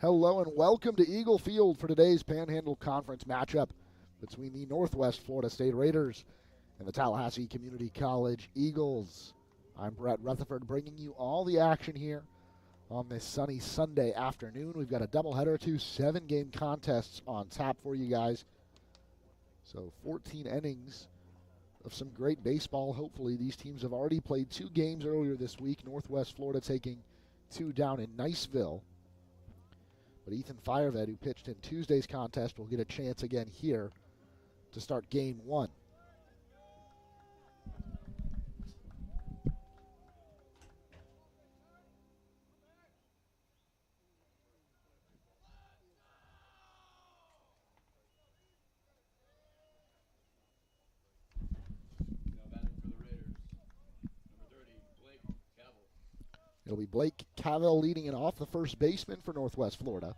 Hello and welcome to Eagle Field for today's Panhandle Conference matchup between the Northwest Florida State Raiders and the Tallahassee Community College Eagles. I'm Brett Rutherford bringing you all the action here on this sunny Sunday afternoon. We've got a doubleheader, 2 7-game contests on tap for you guys. So 14 innings of some great baseball. Hopefully these teams have already played 2 games earlier this week. Northwest Florida taking 2 down in Niceville. But Ethan Fireved, who pitched in Tuesday's contest, will get a chance again here to start game 1. It'll be Blake Cavell leading it off, the first baseman for Northwest Florida.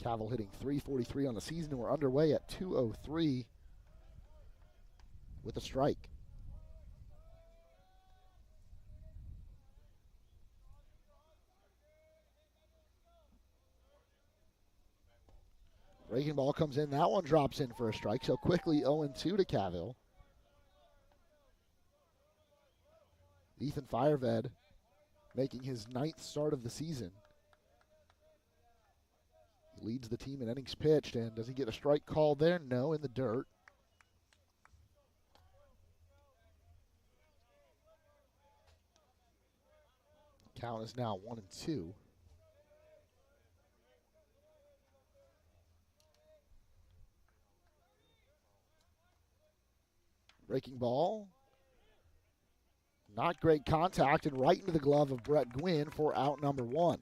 Cavell hitting .343 on the season, and we're underway at 2:03 with a strike. Breaking ball comes in. That one drops in for a strike, so quickly 0-2 to Cavell. Ethan Fireved making his 9th start of the season. He leads the team in innings pitched, and does he get a strike called there? No, in the dirt. Count is now 1-2. Breaking ball. Not great contact, and right into the glove of Brett Gwynn for out number 1.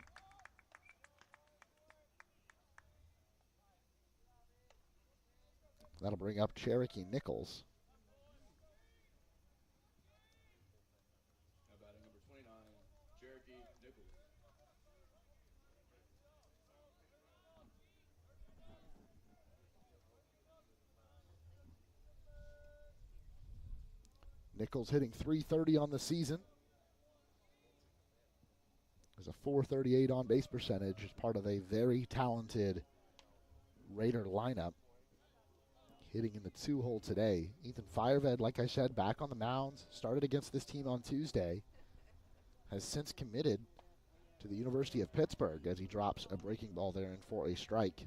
That'll bring up Cherokee Nichols. Number 29, Cherokee Nichols. Nichols hitting .330 on the season. There's a .438 on base percentage as part of a very talented Raider lineup. Hitting in the 2-hole today. Ethan Fireved, like I said, back on the mound. Started against this team on Tuesday. Has since committed to the University of Pittsburgh as he drops a breaking ball there in for a strike.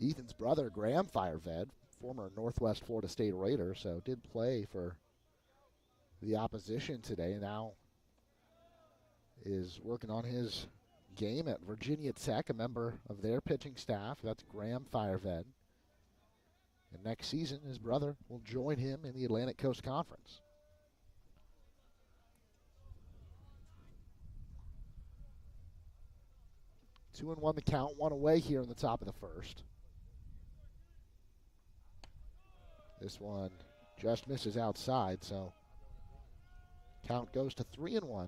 Ethan's brother, Graham Fireved, former Northwest Florida State Raider, so did play for the opposition today. Now is working on his game at Virginia Tech, a member of their pitching staff. That's Graham Fireved. And next season, his brother will join him in the Atlantic Coast Conference. Two and one the count, one away here in the top of the first. This one just misses outside, so count goes to 3-1.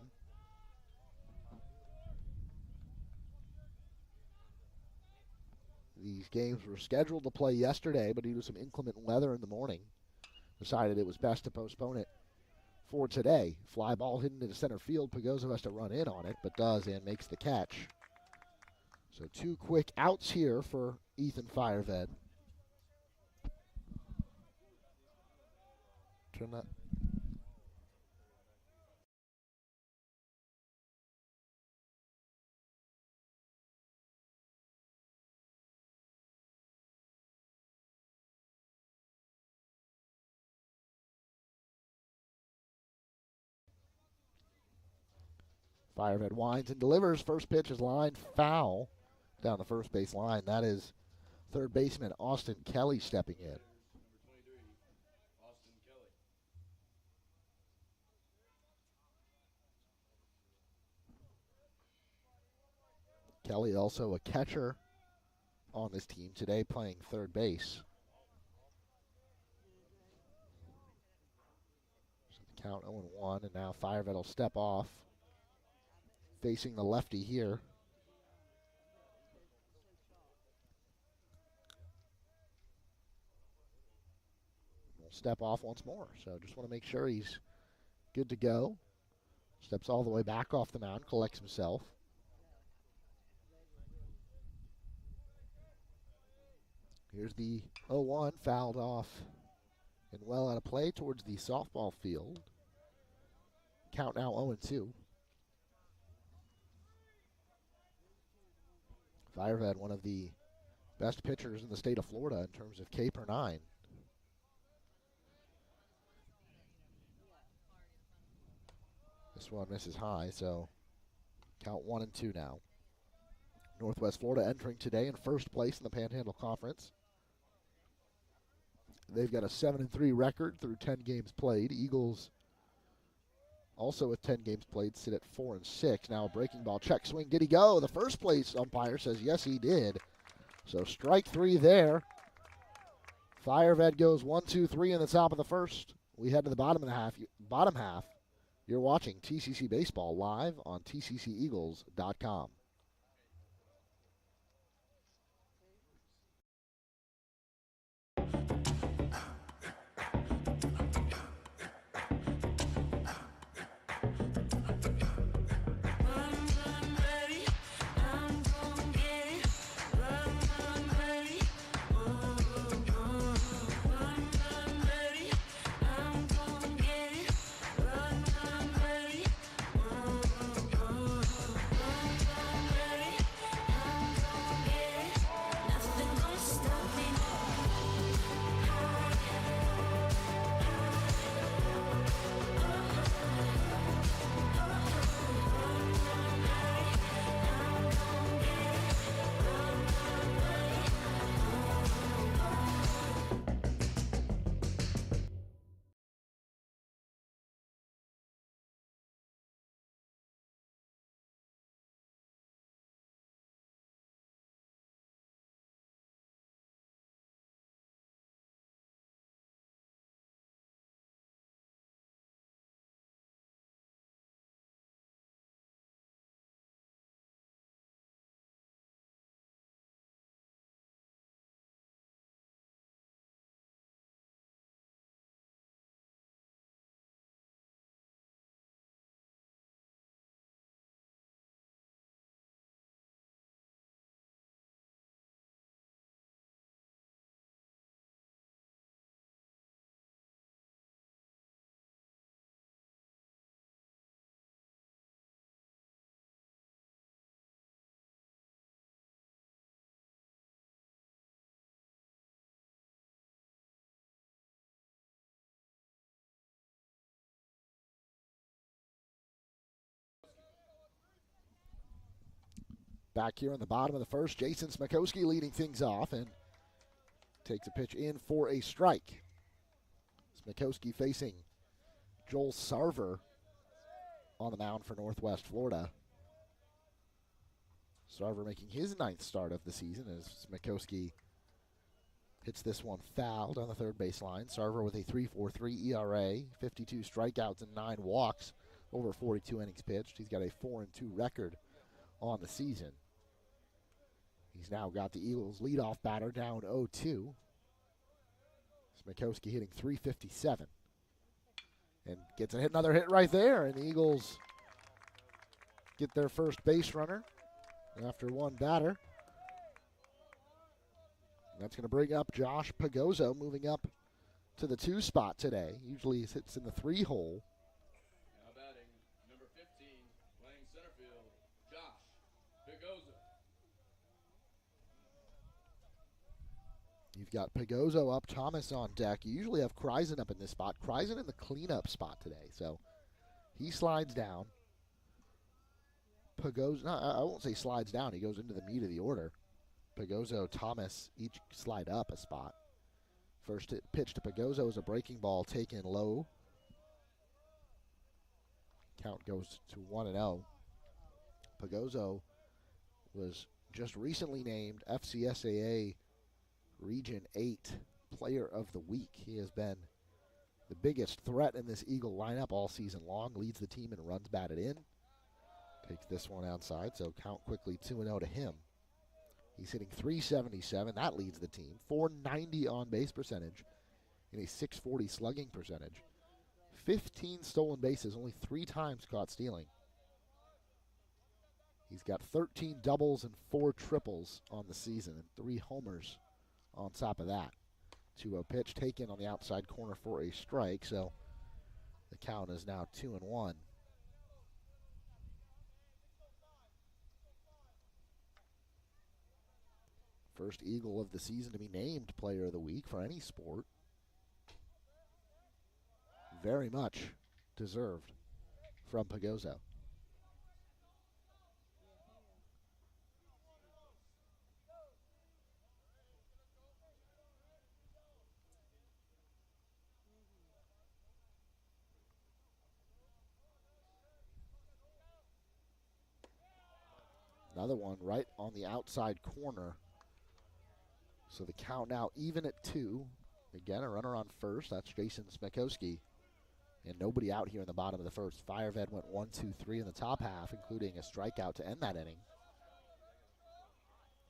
These games were scheduled to play yesterday, but due to some inclement weather in the morning, decided it was best to postpone it for today. Fly ball hit into center field. Pagoza has to run in on it, but does and makes the catch. So 2 quick outs here for Ethan Fireved. Turn that. Fireved winds and delivers. First pitch is lined foul down the first base line. That is third baseman Austin Kelly stepping in. Number 23, Austin Kelly. Kelly also a catcher on this team today, playing third base. So the count 0-1, and now Fireved will step off, facing the lefty here. Will step off once more. So just want to make sure he's good to go. Steps all the way back off the mound, collects himself. Here's the 0-1, fouled off and well out of play towards the softball field. Count now 0-2. Firehead, one of the best pitchers in the state of Florida in terms of K per nine. This one misses high, so count 1-2 now. Northwest Florida entering today in first place in the Panhandle Conference. They've got a 7-3 record through 10 games played. Eagles, also with 10 games played, sit at 4-6. Now a breaking ball, check swing. Did he go? The first place umpire says yes, he did. So strike 3 there. Firehead goes 1-2-3 in the top of the first. We head to the bottom half. You're watching TCC Baseball live on tcceagles.com. Back here in the bottom of the first, Jason Smikowski leading things off and takes a pitch in for a strike. Smikowski facing Joel Sarver on the mound for Northwest Florida. Sarver making his 9th start of the season as Smikowski hits this one fouled on the third baseline. Sarver with a 3.43 ERA, 52 strikeouts and 9 walks over 42 innings pitched. He's got a 4-2 record on the season. He's now got the Eagles leadoff batter down 0-2. Smikowski hitting 357. And gets another hit right there, and the Eagles get their first base runner after one batter. And that's going to bring up Josh Pagozzo, moving up to the 2 spot today. Usually he sits in the 3 hole. Now batting, number 15, playing center field, Josh Pagozzo. You've got Pagozzo up, Thomas on deck. You usually have Kreisen up in this spot. Kreisen in the cleanup spot today, so he slides down. Pagozzo, no, I won't say slides down. He goes into the meat of the order. Pagozzo, Thomas each slide up a spot. First pitch to Pagozzo is a breaking ball taken low. Count goes to 1-0. Pagozzo was just recently named FCSAA Region 8 Player of the Week. He has been the biggest threat in this Eagle lineup all season long. Leads the team in runs batted in. Takes this one outside, so count quickly 2-0 to him. He's hitting 377. That leads the team. 490 on base percentage and a 640 slugging percentage. 15 stolen bases, only 3 times caught stealing. He's got 13 doubles and 4 triples on the season and 3 homers on top of that. 2-0 pitch taken on the outside corner for a strike, so the count is now 2-1. First Eagle of the season to be named Player of the Week for any sport. Very much deserved from Pagozzo. Another one right on the outside corner. So the count now even at 2. Again, a runner on first. That's Jason Smekowski. And nobody out here in the bottom of the first. Fireved went 1-2-3 in the top half, including a strikeout to end that inning.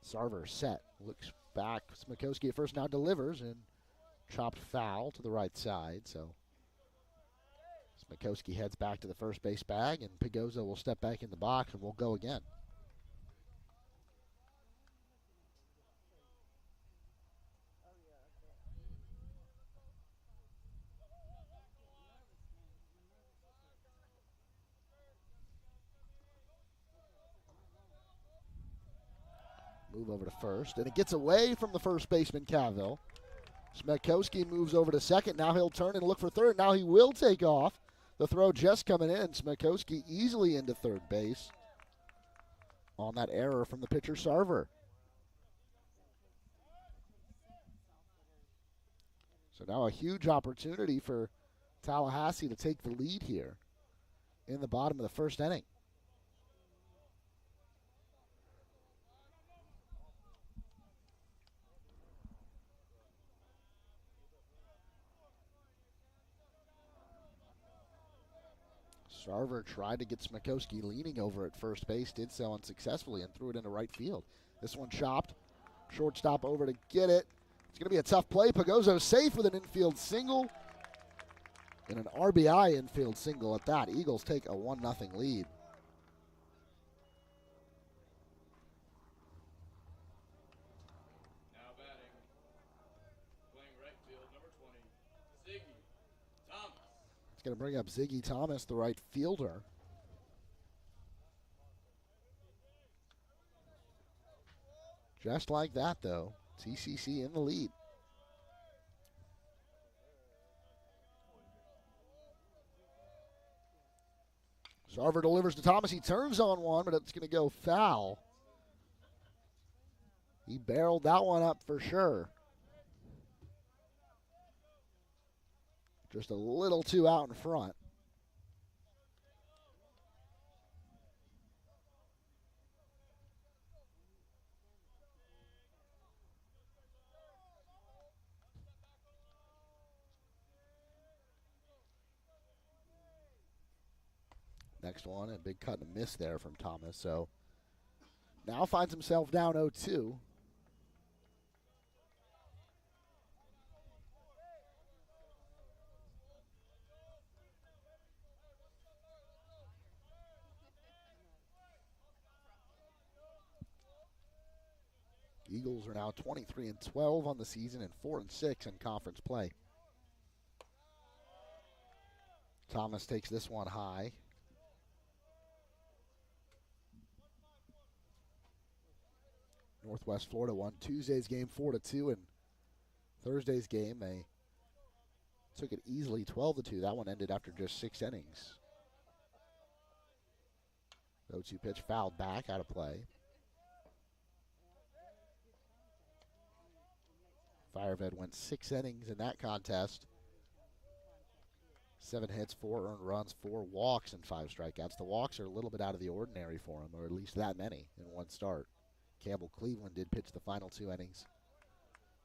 Sarver set. Looks back. Smekowski at first now delivers and chopped foul to the right side. So Smekowski heads back to the first base bag, and Pagozzo will step back in the box and we'll go again. Move over to first, and it gets away from the first baseman, Cavill. Smekowski moves over to second. Now he'll turn and look for third. Now he will take off. The throw just coming in. Smekowski easily into third base on that error from the pitcher, Sarver. So now a huge opportunity for Tallahassee to take the lead here in the bottom of the first inning. Sarver tried to get Smekowski leaning over at first base, did so unsuccessfully, and threw it into right field. This one chopped. Shortstop over to get it. It's going to be a tough play. Pagozzo safe with an infield single. And an RBI infield single at that. Eagles take a 1-0 lead. Now batting, playing right field, number 20, Ziggy Thomas. It's going to bring up Ziggy Thomas, the right fielder. Just like that, though, TCC in the lead. Sarver delivers to Thomas. He turns on one, but it's going to go foul. He barreled that one up for sure. Just a little too out in front. Next one, a big cut and a miss there from Thomas. So now finds himself down 0-2. Eagles are now 23-12 on the season and 4-6 in conference play. Thomas takes this one high. Northwest Florida won Tuesday's game 4-2, and Thursday's game they took it easily 12-2. That one ended after just 6 innings. 0-2 pitch fouled back, out of play. Fireved went 6 innings in that contest. 7 hits, 4 earned runs, 4 walks, and 5 strikeouts. The walks are a little bit out of the ordinary for him, or at least that many in one start. Campbell Cleveland did pitch the final 2 innings.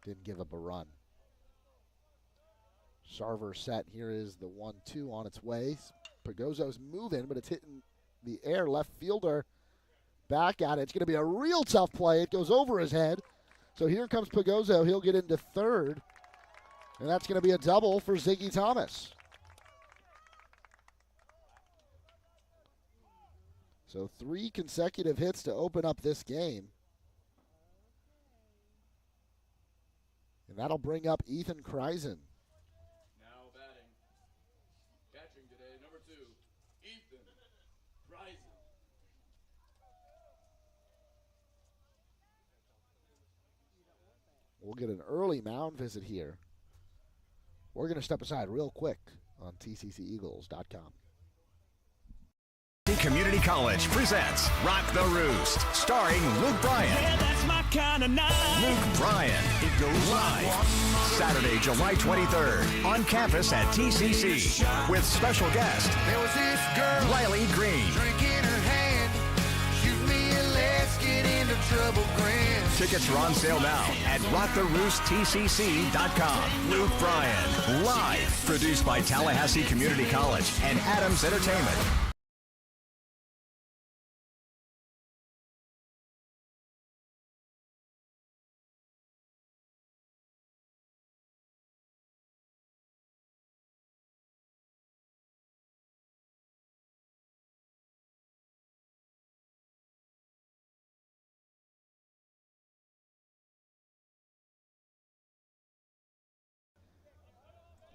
Didn't give up a run. Sarver set. Here is the 1-2 on its way. Pagozzo's moving, but it's hitting the air. Left fielder back at it. It's going to be a real tough play. It goes over his head. So here comes Pagozzo. He'll get into third. And that's going to be a double for Ziggy Thomas. So 3 consecutive hits to open up this game. And that'll bring up Ethan Kreisen. Now batting. Catching today, number 2, Ethan Kreisen. We'll get an early mound visit here. We're going to step aside real quick on TCCEagles.com. Community College presents Rock the Roost, starring Luke Bryan. Yeah, that's my kind of night. Luke Bryan. It goes live Saturday, July 23rd on campus at TCC with special guest There was this girl, Riley Green. drink in her hand. Shoot me and let's get into trouble grand. Tickets are on sale now at rocktheroosttcc.com. Luke Bryan, live, produced by Tallahassee Community College and Adams Entertainment.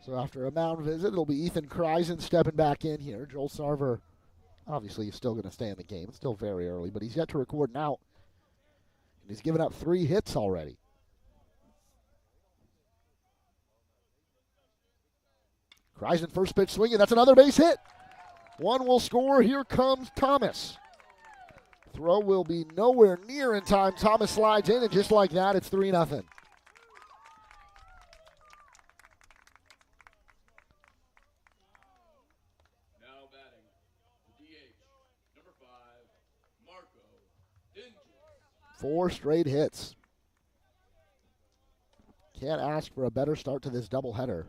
So after a mound visit, it'll be Ethan Kreisen stepping back in here. Joel Sarver obviously is still going to stay in the game. It's still very early, but he's yet to record an out. And he's given up 3 hits already. Kreisen first pitch swinging. That's another base hit. One will score. Here comes Thomas. Throw will be nowhere near in time. Thomas slides in, and just like that, it's 3-0. Now batting. The DH, number 5, Marco Dinges. 4 straight hits. Can't ask for a better start to this doubleheader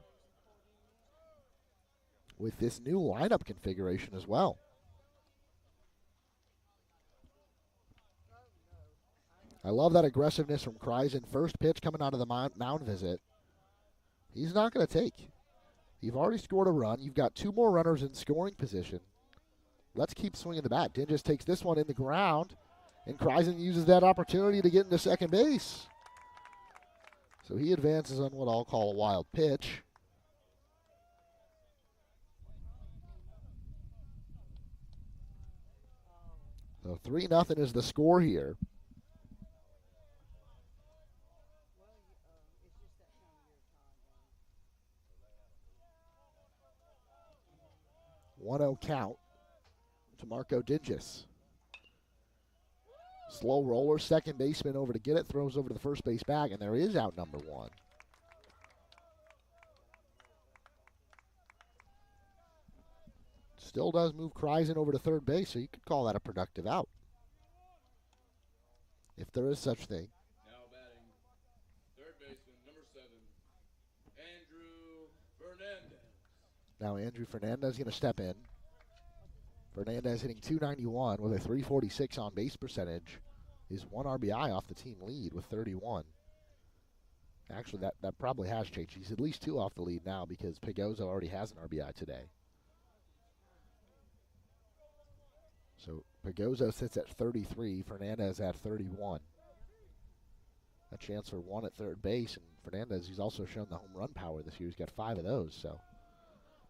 with this new lineup configuration as well. I love that aggressiveness from Kreisen. First pitch coming out of the mound visit. He's not going to take. You've already scored a run. You've got 2 more runners in scoring position. Let's keep swinging the bat. Dinges takes this one in the ground, and Kreisen uses that opportunity to get into second base. So he advances on what I'll call a wild pitch. So 3-0 is the score here. One-0 count to Marco Dinges. Slow roller, second baseman over to get it, throws over to the first base bag, and there is out number 1. Still does move Kreisen over to third base, so you could call that a productive out, if there is such thing. Now batting. Third baseman, number 7, Andrew Fernandez. Now Andrew Fernandez is going to step in. Fernandez hitting .291 with a .346 on base percentage. Is 1 RBI off the team lead with 31. Actually, that probably has changed. He's at least 2 off the lead now because Pegoza already has an RBI today. So Pegoza sits at 33, Fernandez at 31. A chance for 1 at third base, and Fernandez, he's also shown the home run power this year. He's got 5 of those, so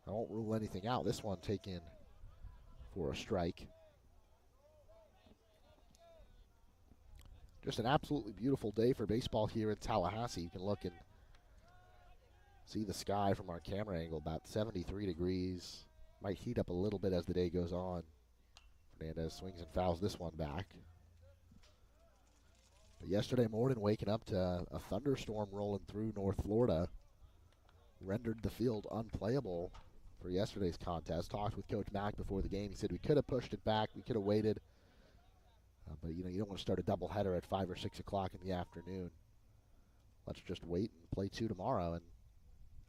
I won't rule anything out. This one taken for a strike. Just an absolutely beautiful day for baseball here in Tallahassee. You can look and see the sky from our camera angle, about 73 degrees. Might heat up a little bit as the day goes on. Fernandez swings and fouls this one back. But yesterday morning, waking up to a thunderstorm rolling through North Florida rendered the field unplayable for yesterday's contest. Talked with Coach Mack before the game. He said we could have pushed it back. We could have waited. But, you don't want to start a doubleheader at 5 or 6 o'clock in the afternoon. Let's just wait and play 2 tomorrow. And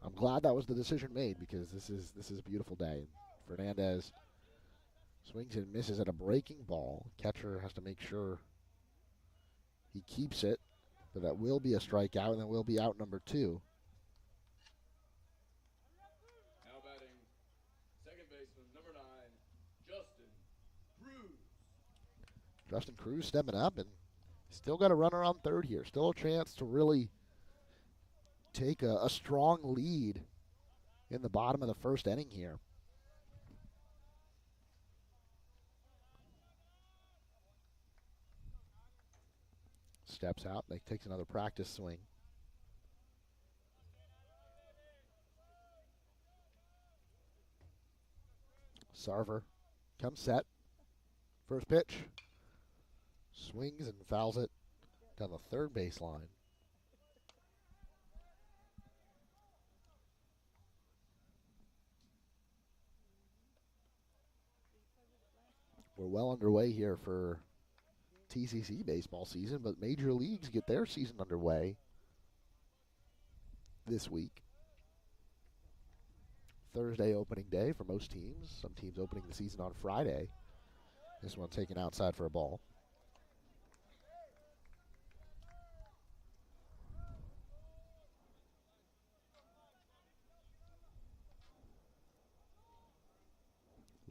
I'm glad that was the decision made because this is a beautiful day. And Fernandez swings and misses at a breaking ball. Catcher has to make sure he keeps it. But that will be a strikeout, and then will be out number 2. Now batting. Second baseman, number 9, Justin Cruz. Justin Cruz stepping up and still got a runner on third here. Still a chance to really take a strong lead in the bottom of the first inning here. Steps out, takes another practice swing. Sarver comes set. First pitch. Swings and fouls it down the third baseline. We're well underway here for TCC baseball season, but major leagues get their season underway this week. Thursday opening day for most teams. Some teams opening the season on Friday. This one taken outside for a ball.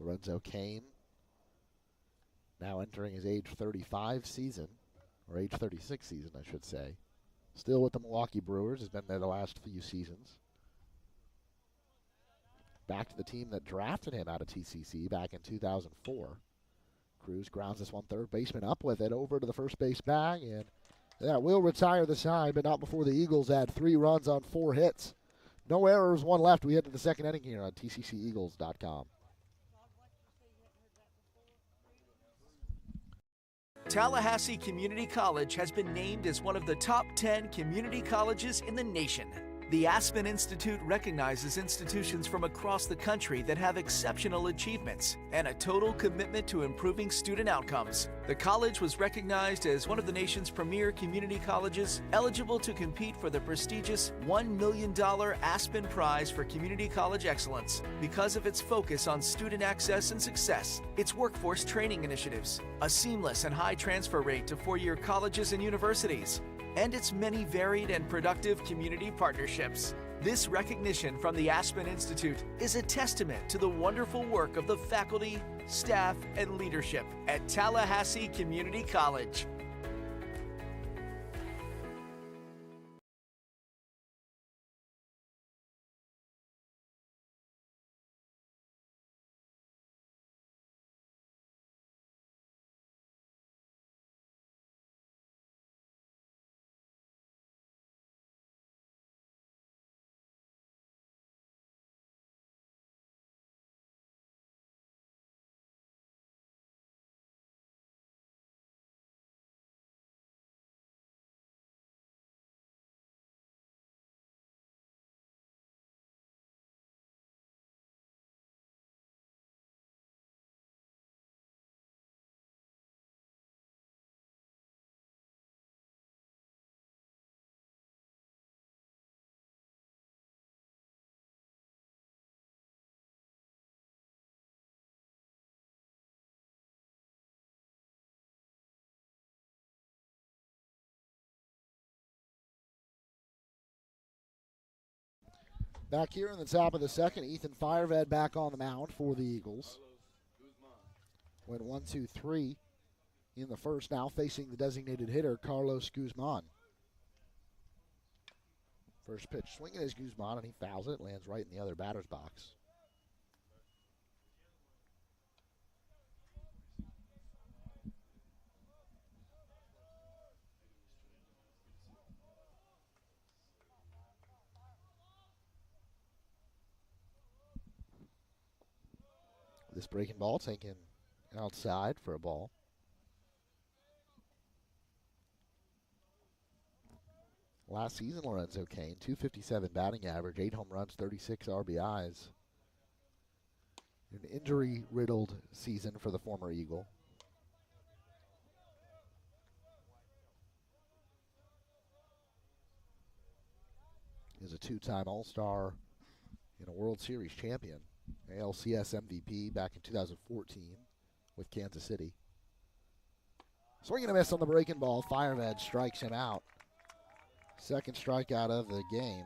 Lorenzo Cain now entering his age 35 season, or age 36 season, I should say. Still with the Milwaukee Brewers, has been there the last few seasons. Back to the team that drafted him out of TCC back in 2004. Cruz grounds this one third baseman up with it over to the first base bag, and that will retire the side, but not before the Eagles add 3 runs on 4 hits. No errors, 1 left. We head to the second inning here on TCCEagles.com. Tallahassee Community College has been named as one of the top 10 community colleges in the nation. The Aspen Institute recognizes institutions from across the country that have exceptional achievements and a total commitment to improving student outcomes. The college was recognized as one of the nation's premier community colleges eligible to compete for the prestigious $1 million Aspen Prize for Community College Excellence because of its focus on student access and success, its workforce training initiatives, a seamless and high transfer rate to four-year colleges and universities, and its many varied and productive community partnerships. This recognition from the Aspen Institute is a testament to the wonderful work of the faculty, staff, and leadership at Tallahassee Community College. Back here in the top of the second, Ethan Fireved back on the mound for the Eagles. Went 1-2-3 in the first, now facing the designated hitter, Carlos Guzman. First pitch swinging is Guzman, and he fouls it, lands right in the other batter's box. This breaking ball taken outside for a ball. Last season, Lorenzo Cain, .257 batting average, 8 home runs, 36 RBIs. An injury-riddled season for the former Eagle. He's a 2-time All-Star and a World Series champion. ALCS MVP back in 2014 with Kansas City. Swing and a miss on the breaking ball. Fireved strikes him out. Second strikeout of the game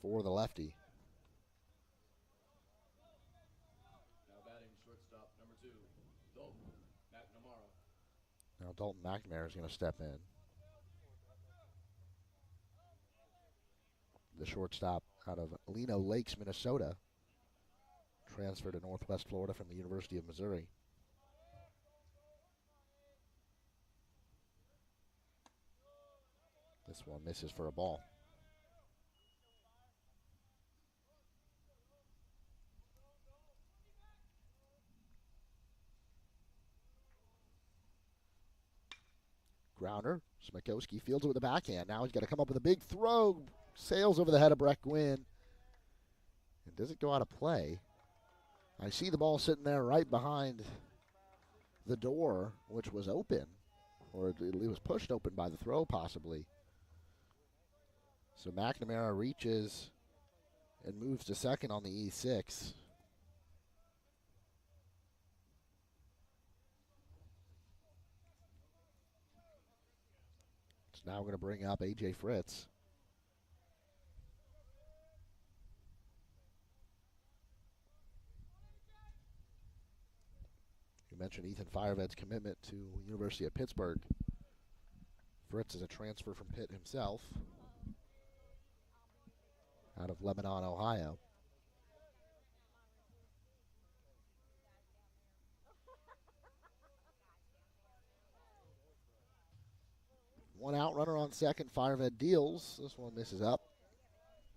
for the lefty. Now batting shortstop number 2, Dalton McNamara. Now Dalton McNamara is going to step in. The shortstop out of Lino Lakes, Minnesota. Transferred to Northwest Florida from the University of Missouri. This one misses for a ball. Grounder. Smikowski fields it with a backhand. Now he's got to come up with a big throw. Sails over the head of Breck Gwynn. And does it go out of play? I see the ball sitting there right behind the door, which was open. Or it was pushed open by the throw, possibly. So McNamara reaches and moves to second on the E6. It's now going to bring up A.J. Fritz. You mentioned Ethan Fireved's commitment to University of Pittsburgh. Fritz is a transfer from Pitt himself, out of Lebanon, Ohio. One out, runner on second. Fireved deals. This one misses up.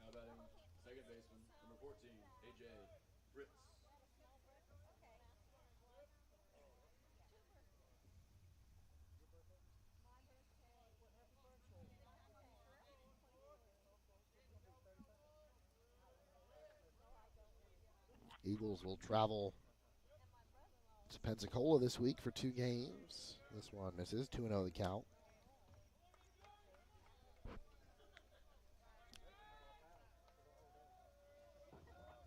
Now batting second baseman, number 14, A.J. Fritz. Eagles will travel to Pensacola this week for 2 games. This one misses. 2-0 the count.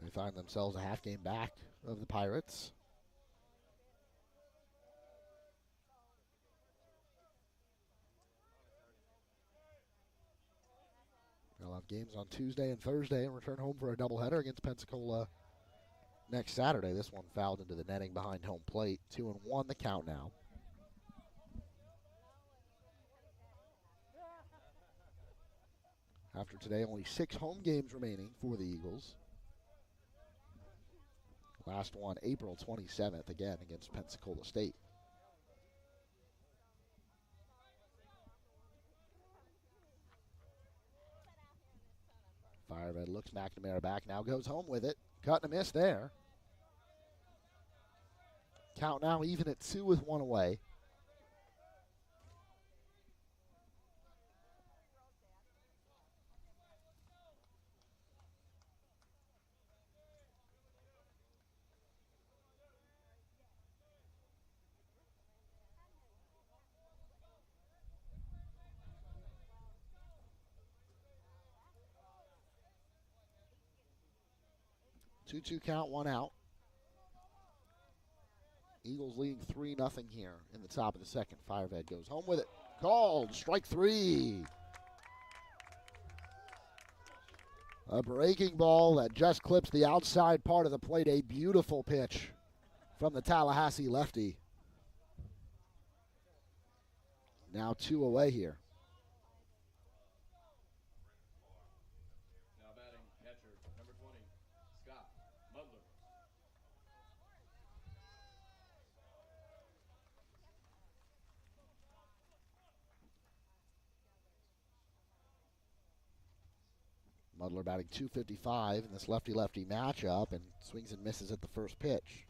They find themselves a half game back of the Pirates. They'll have games on Tuesday and Thursday and return home for a doubleheader against Pensacola next Saturday. This one fouled into the netting behind home plate. 2-1 the count now. After today, only 6 home games remaining for the Eagles. Last one, April 27th, again against Pensacola State. Fireved looks McNamara back, now goes home with it. Cut and a miss there. Count now even at 2 with 1 away. Two count, 1 out. Eagles leading 3-0 here in the top of the second. Fireved goes home with it. Called. Strike 3. A breaking ball that just clips the outside part of the plate. A beautiful pitch from the Tallahassee lefty. Now 2 away here. Now batting catcher, number 20, Scott Mudler. Mudler batting .255 in this lefty-lefty matchup and swings and misses at the first pitch.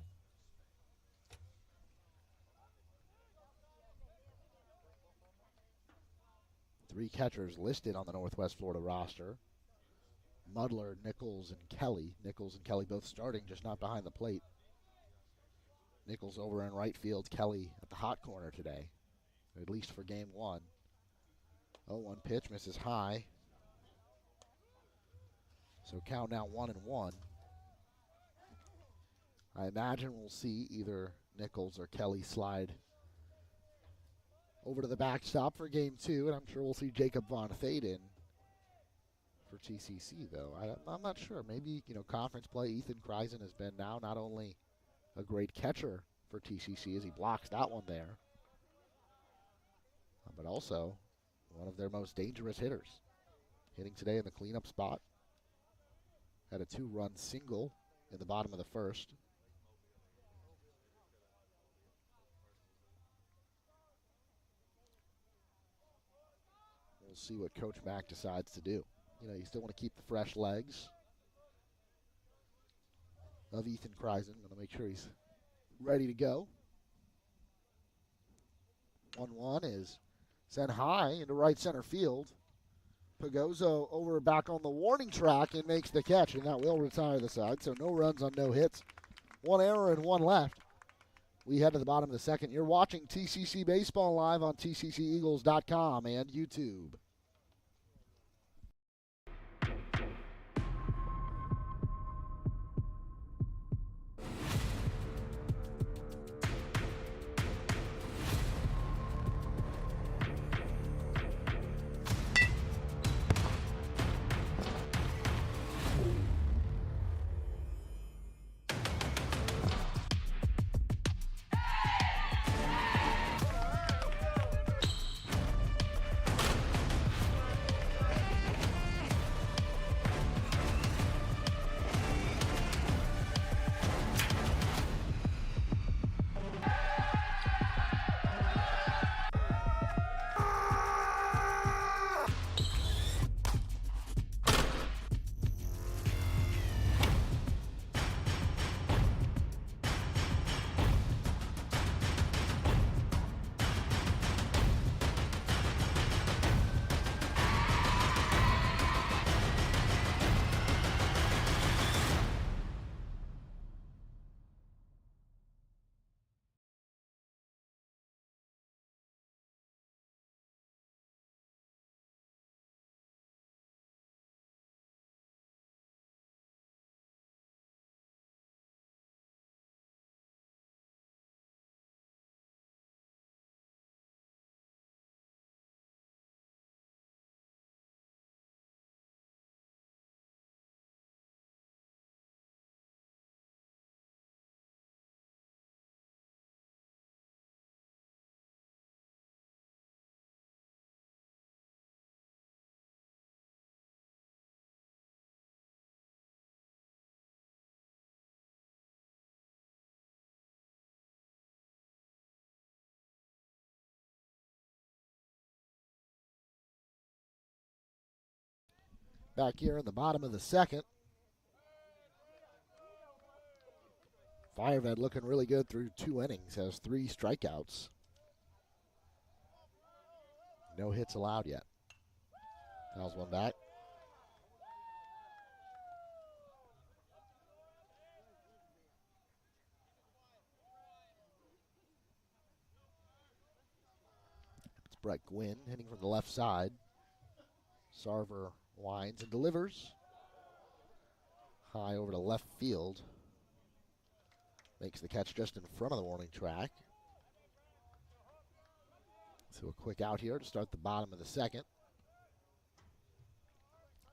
Three catchers listed on the Northwest Florida roster. Mudler, Nichols, and Kelly. Nichols and Kelly both starting, just not behind the plate. Nichols over in right field, Kelly at the hot corner today, at least for game 1. 0-1 pitch, misses high. So count now 1-1. I imagine we'll see either Nichols or Kelly slide over to the backstop for game 2, and I'm sure we'll see Jacob Von Thaden for TCC, though. I'm not sure. Maybe, conference play, Ethan Kreisen has been now not only a great catcher for TCC as he blocks that one there, but also one of their most dangerous hitters. Hitting today in the cleanup spot. Had a 2-run single in the bottom of the first. We'll see what Coach Mack decides to do. You know, you still want to keep the fresh legs of Ethan Kreisen. Going to make sure he's ready to go. 1-1 is sent high into right center field. Pagozzo over back on the warning track and makes the catch, and that will retire the side. So no runs on no hits. 1 error and 1 left. We head to the bottom of the second. You're watching TCC Baseball live on TCCEagles.com and YouTube. Back here in the bottom of the second. Firevet looking really good through 2 innings, has 3 strikeouts. No hits allowed yet. Fouls one back. It's Brett Gwynn hitting from the left side. Sarver winds and delivers. High over to left field. Makes the catch just in front of the warning track. So a quick out here to start the bottom of the second.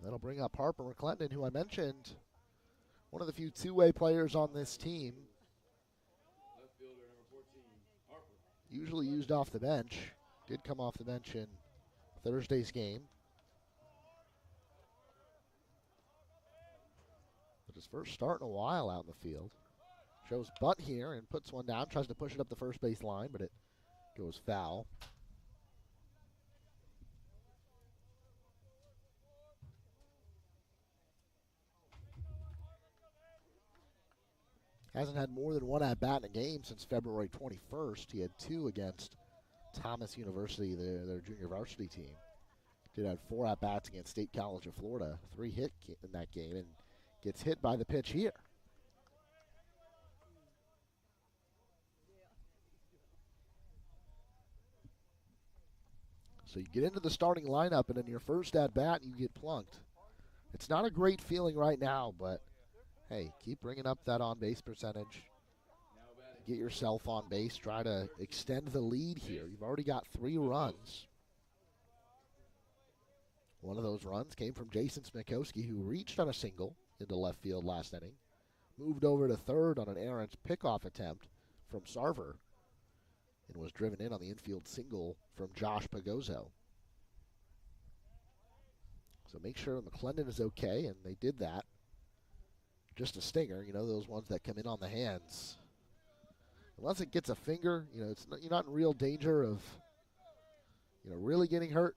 That'll bring up Harper McClendon, who I mentioned, one of the few two-way players on this team. Left fielder number 14, Harper. Usually used off the bench. Did come off the bench in Thursday's game. But his first start in a while out in the field. Shows bunt here and puts one down. Tries to push it up the first base line, but it goes foul. Hasn't had more than 1 at-bat in a game since February 21st. He had 2 against Thomas University, their junior varsity team. Did have 4 at-bats against State College of Florida. 3 hit in that game and gets hit by the pitch here. So you get into the starting lineup, and in your first at-bat, you get plunked. It's not a great feeling right now, but hey, keep bringing up that on-base percentage. Get yourself on base. Try to extend the lead here. You've already got 3 runs. One of those runs came from Jason Smikowski, who reached on a single into left field last inning. Moved over to third on an errant pickoff attempt from Sarver. and was driven in on the infield single from Josh Pagozzo. So make sure McClendon is okay, and they did that. Just a stinger, you know, those ones that come in on the hands. Unless it gets a finger, you know, it's not, you're not in real danger of, you know, really getting hurt.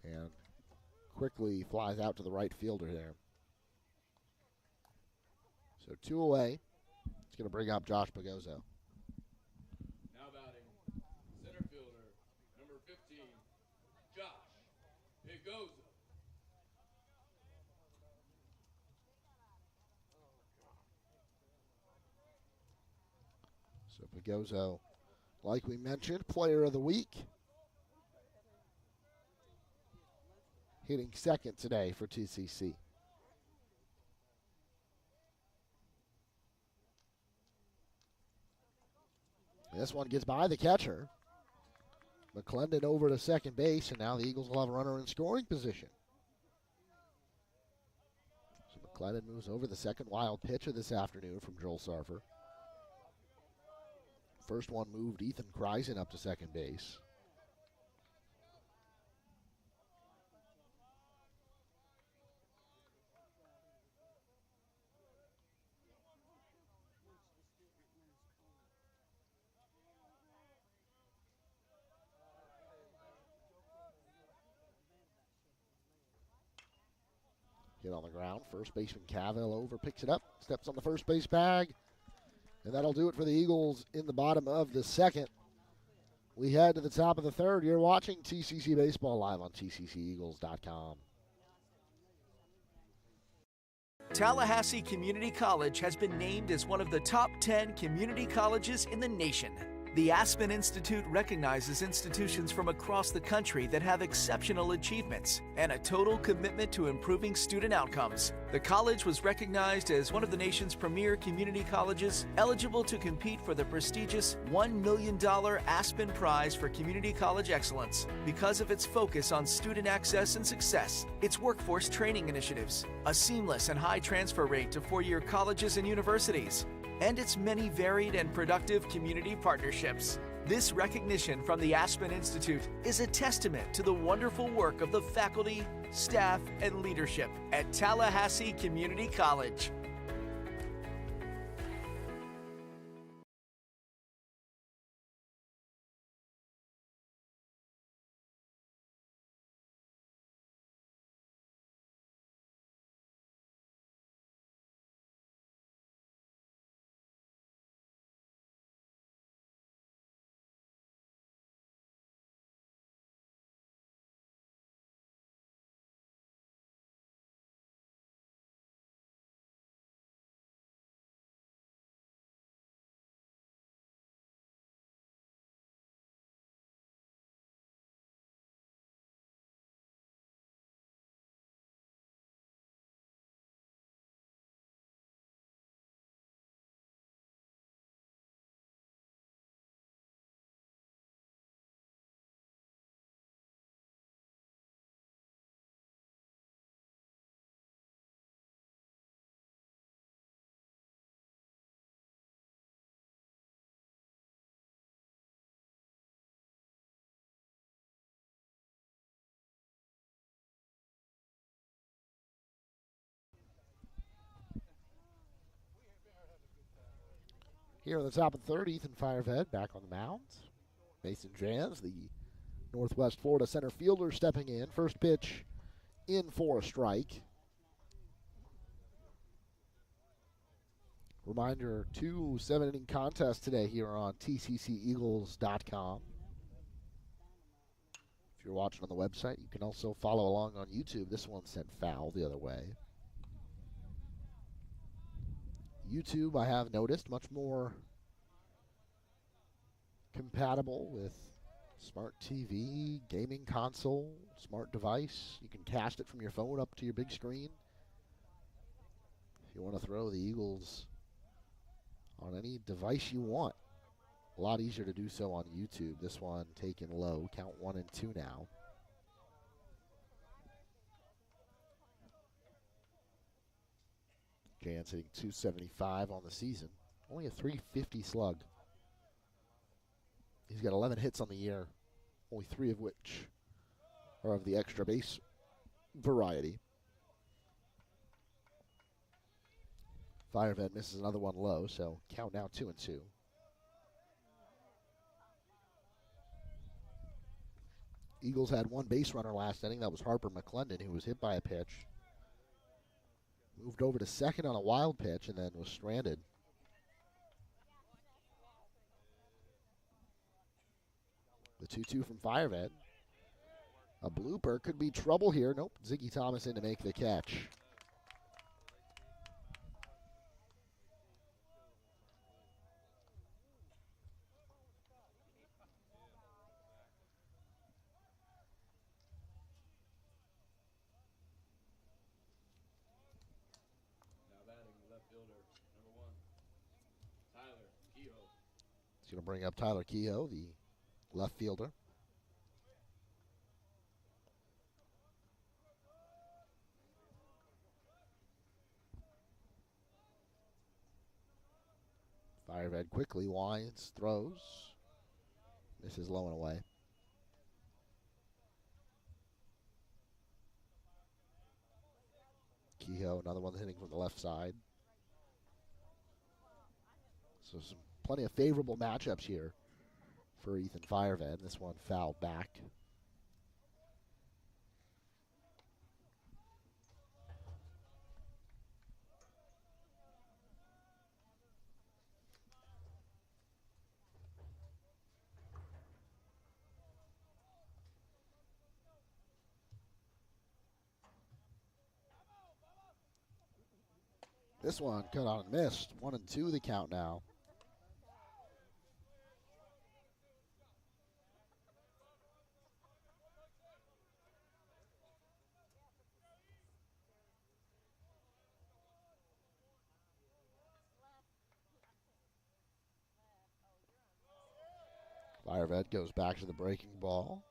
And quickly flies out to the right fielder there. So 2 away. It's going to bring up Josh Pagozzo. Now batting, center fielder, number 15, Josh Pagozzo. So Pagozzo, like we mentioned, player of the week. Hitting second today for TCC. This one gets by the catcher. McClendon over to second base, and now the Eagles will have a runner in scoring position. So McClendon moves over, the second wild pitch of this afternoon from Joel Sarfer. First one moved Ethan Kreisen up to second base. Hit on the ground. First baseman Cavill over, picks it up, steps on the first base bag, and that'll do it for the Eagles in the bottom of the second. We head to the top of the third. You're watching TCC Baseball live on tcceagles.com. Tallahassee Community College has been named as one of the top 10 community colleges in the nation. The Aspen Institute recognizes institutions from across the country that have exceptional achievements and a total commitment to improving student outcomes. The college was recognized as one of the nation's premier community colleges, eligible to compete for the prestigious $1 million Aspen Prize for Community College Excellence because of its focus on student access and success, its workforce training initiatives, a seamless and high transfer rate to four-year colleges and universities, and its many varied and productive community partnerships. This recognition from the Aspen Institute is a testament to the wonderful work of the faculty, staff, and leadership at Tallahassee Community College. Here on the top of the third, Ethan Firehead back on the mound. Mason Jans, the Northwest Florida center fielder, stepping in. First pitch in for a strike. Reminder, 2 7-inning contests today here on tcceagles.com. If you're watching on the website, you can also follow along on YouTube. This one sent foul the other way. YouTube, I have noticed, much more compatible with smart TV, gaming console, smart device. You can cast it from your phone up to your big screen. If you want to throw the Eagles on any device you want, a lot easier to do so on YouTube. This one taken low, count 1 and 2 now. chance, hitting .275 on the season. Only a .350 slug. He's got 11 hits on the year, only 3 of which are of the extra base variety. Firevet misses another one low, so count now 2-2. Eagles had one base runner last inning. That was Harper McClendon, who was hit by a pitch. Moved over to second on a wild pitch and then was stranded. The 2-2 from Firevet. A blooper could be trouble here. Nope, Ziggy Thomas in to make the catch. Now batting left fielder, number 1, Tyler Kehoe. He's going to bring up Tyler Kehoe, the left fielder. Firevet quickly winds, throws, misses low and away. Kehoe, another one hitting from the left side. So some plenty of favorable matchups here for Ethan Firevet. This one fouled back. This one cut out and missed. 1-2 the count now. Firevet goes back to the breaking ball.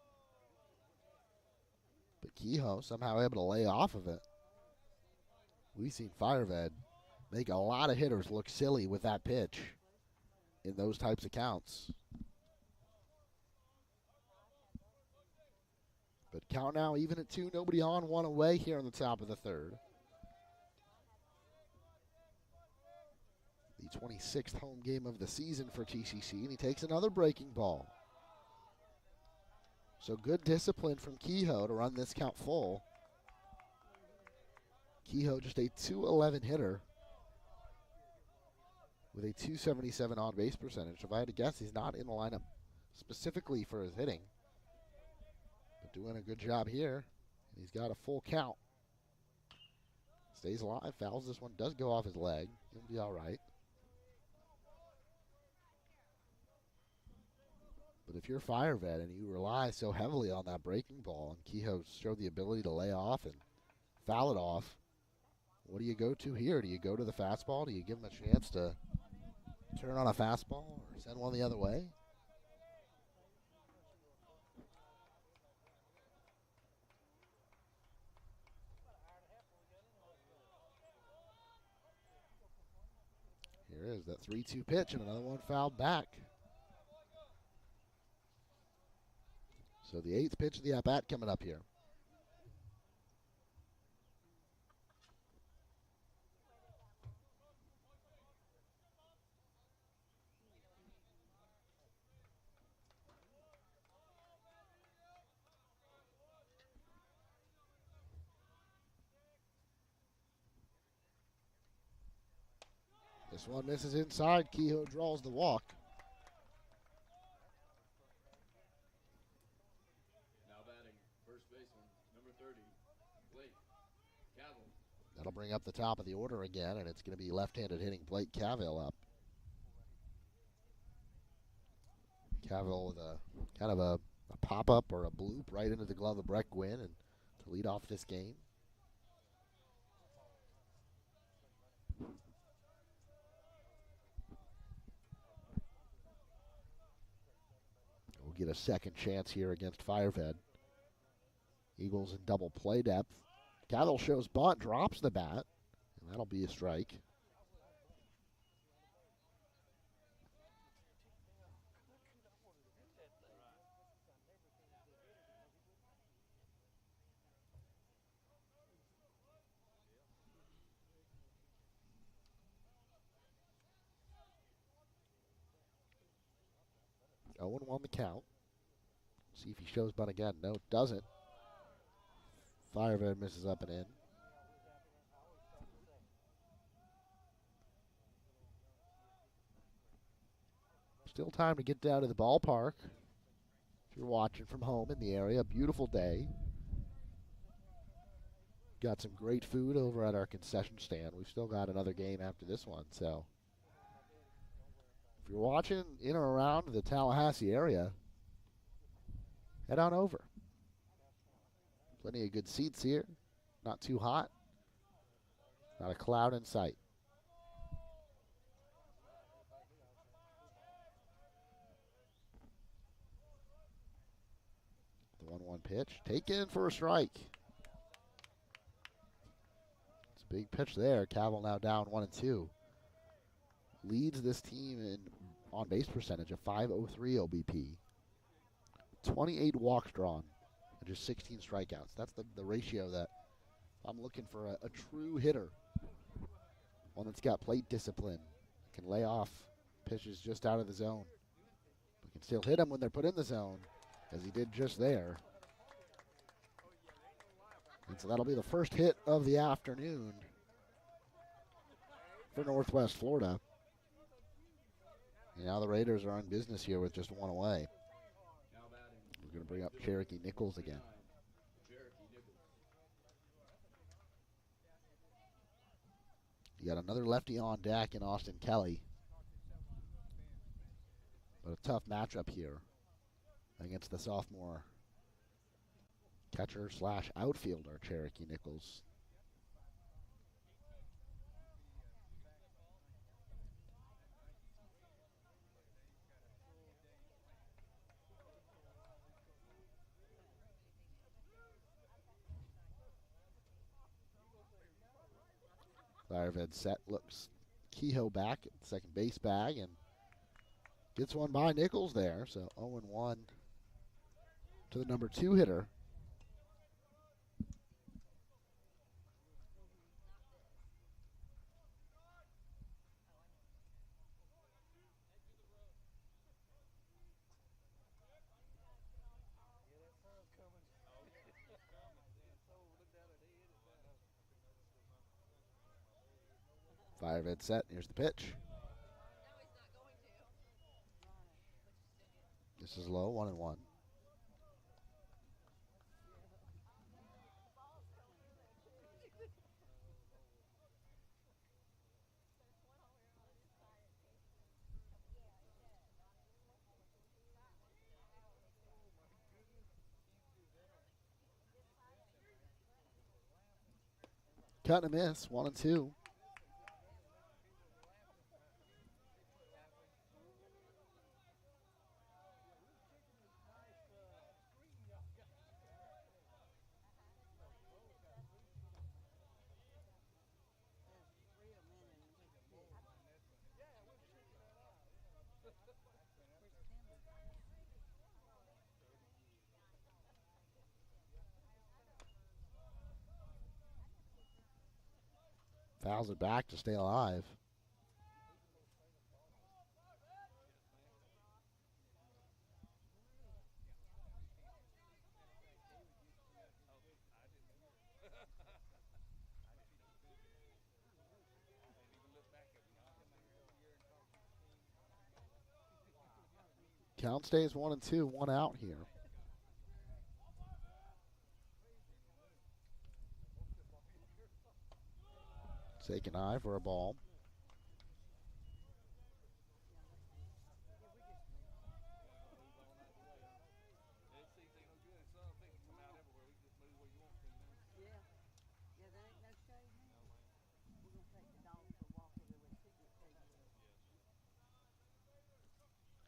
But Kehoe somehow able to lay off of it. We've seen Firevet make a lot of hitters look silly with that pitch in those types of counts. But count now even at 2, nobody on, 1 away here in the top of the third. The 26th home game of the season for TCC, and he takes another breaking ball. So good discipline from Kehoe to run this count full. Kehoe just a .211 hitter with a .277 on-base percentage. If I had to guess, he's not in the lineup specifically for his hitting. But doing a good job here. He's got a full count. Stays alive, fouls this one, does go off his leg. He'll be all right. But if you're Firevet and you rely so heavily on that breaking ball, and Kehoe showed the ability to lay off and foul it off, what do you go to here? Do you go to the fastball? Do you give him a chance to turn on a fastball or send one the other way? Here is that 3-2 pitch and another one fouled back. So the 8th pitch of the at-bat coming up here. This one misses inside. Kehoe draws the walk. Now batting first baseman, number 30, Blake Cavill. That'll bring up the top of the order again, and it's going to be left-handed hitting Blake Cavill up. Cavill with a kind of a pop-up or a bloop right into the glove of Brett Gwynn and to lead off this game. We'll get a second chance here against Firevet. Eagles in double play depth. Cavill shows bunt, drops the bat, and that'll be a strike. 0-1 the count. See if he shows bunt again. No, it doesn't. Fireman misses up and in. Still time to get down to the ballpark. If you're watching from home in the area, beautiful day. Got some great food over at our concession stand. We've still got another game after this one, so if you're watching in or around the Tallahassee area, head on over. Plenty of good seats here. Not too hot. Not a cloud in sight. The 1-1 pitch. Taken for a strike. It's a big pitch there. Cavill now down 1-2. Leads this team in on base percentage of .503 OBP. 28 walks drawn and just 16 strikeouts. That's the ratio that I'm looking for a true hitter. One that's got plate discipline. Can lay off pitches just out of the zone. But can still hit them when they're put in the zone, as he did just there. And so that'll be the first hit of the afternoon for Northwest Florida. And now the Raiders are on business here with just one away. We're going to bring up Cherokee Nichols again. You got another lefty on deck in Austin Kelly. But a tough matchup here against the sophomore catcher slash outfielder, Cherokee Nichols. Firehead set, looks Kehoe back at the second base bag and gets one by Nichols there. So 0-1 to the number 2 hitter. Firehead set. Here's the pitch. This is low, 1-1. Cut and a miss, 1-2. Fouls it back to stay alive. Count stays 1-2, 1 out here. Take an eye for a ball.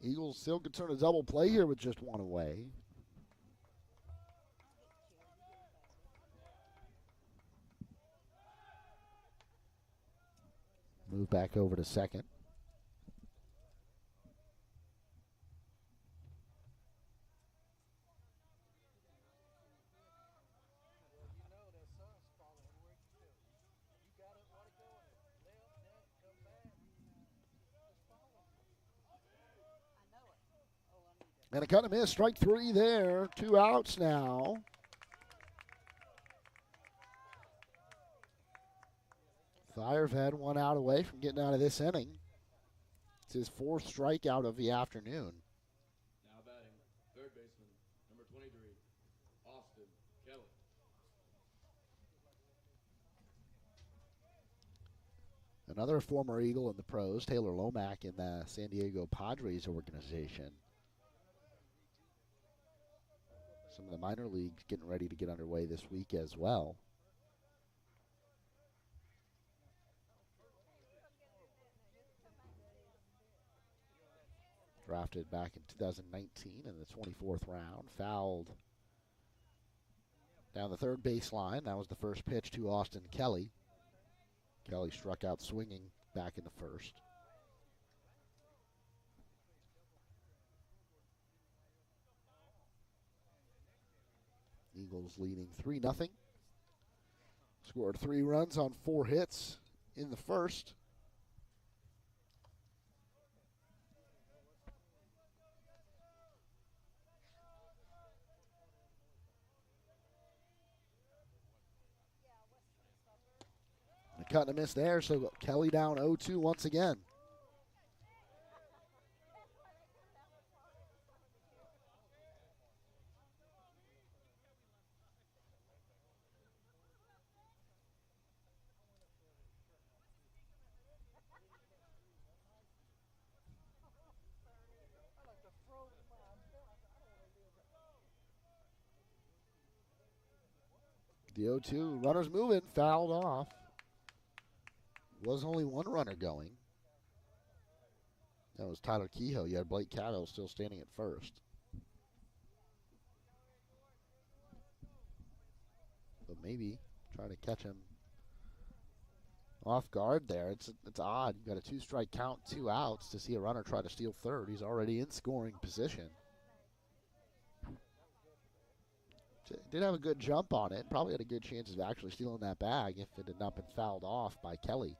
Eagles still could turn a double play here with just one away. Move back over to second. And a cut and miss. Strike 3 there. 2 outs now. Firehead 1 out away from getting out of this inning. It's his 4th strikeout of the afternoon. Now batting, third baseman, number 23, Austin Kelly. Another former Eagle in the pros, Taylor Lomack in the San Diego Padres organization. Some of the minor leagues getting ready to get underway this week as well. Drafted back in 2019 in the 24th round. Fouled down the third baseline. That was the first pitch to Austin Kelly. Kelly struck out swinging back in the first. Eagles leading 3-0. Scored 3 runs on 4 hits in the first. A cut and a miss there, so Kelly down 0-2 once again. The 0-2, runners moving, fouled off. Was only 1 runner going. That was Tyler Kehoe. You had Blake Caddo still standing at first. But maybe trying to catch him off guard there. It's odd. You've got a 2-strike count, 2 outs to see a runner try to steal third. He's already in scoring position. Did have a good jump on it. Probably had a good chance of actually stealing that bag if it had not been fouled off by Kelly.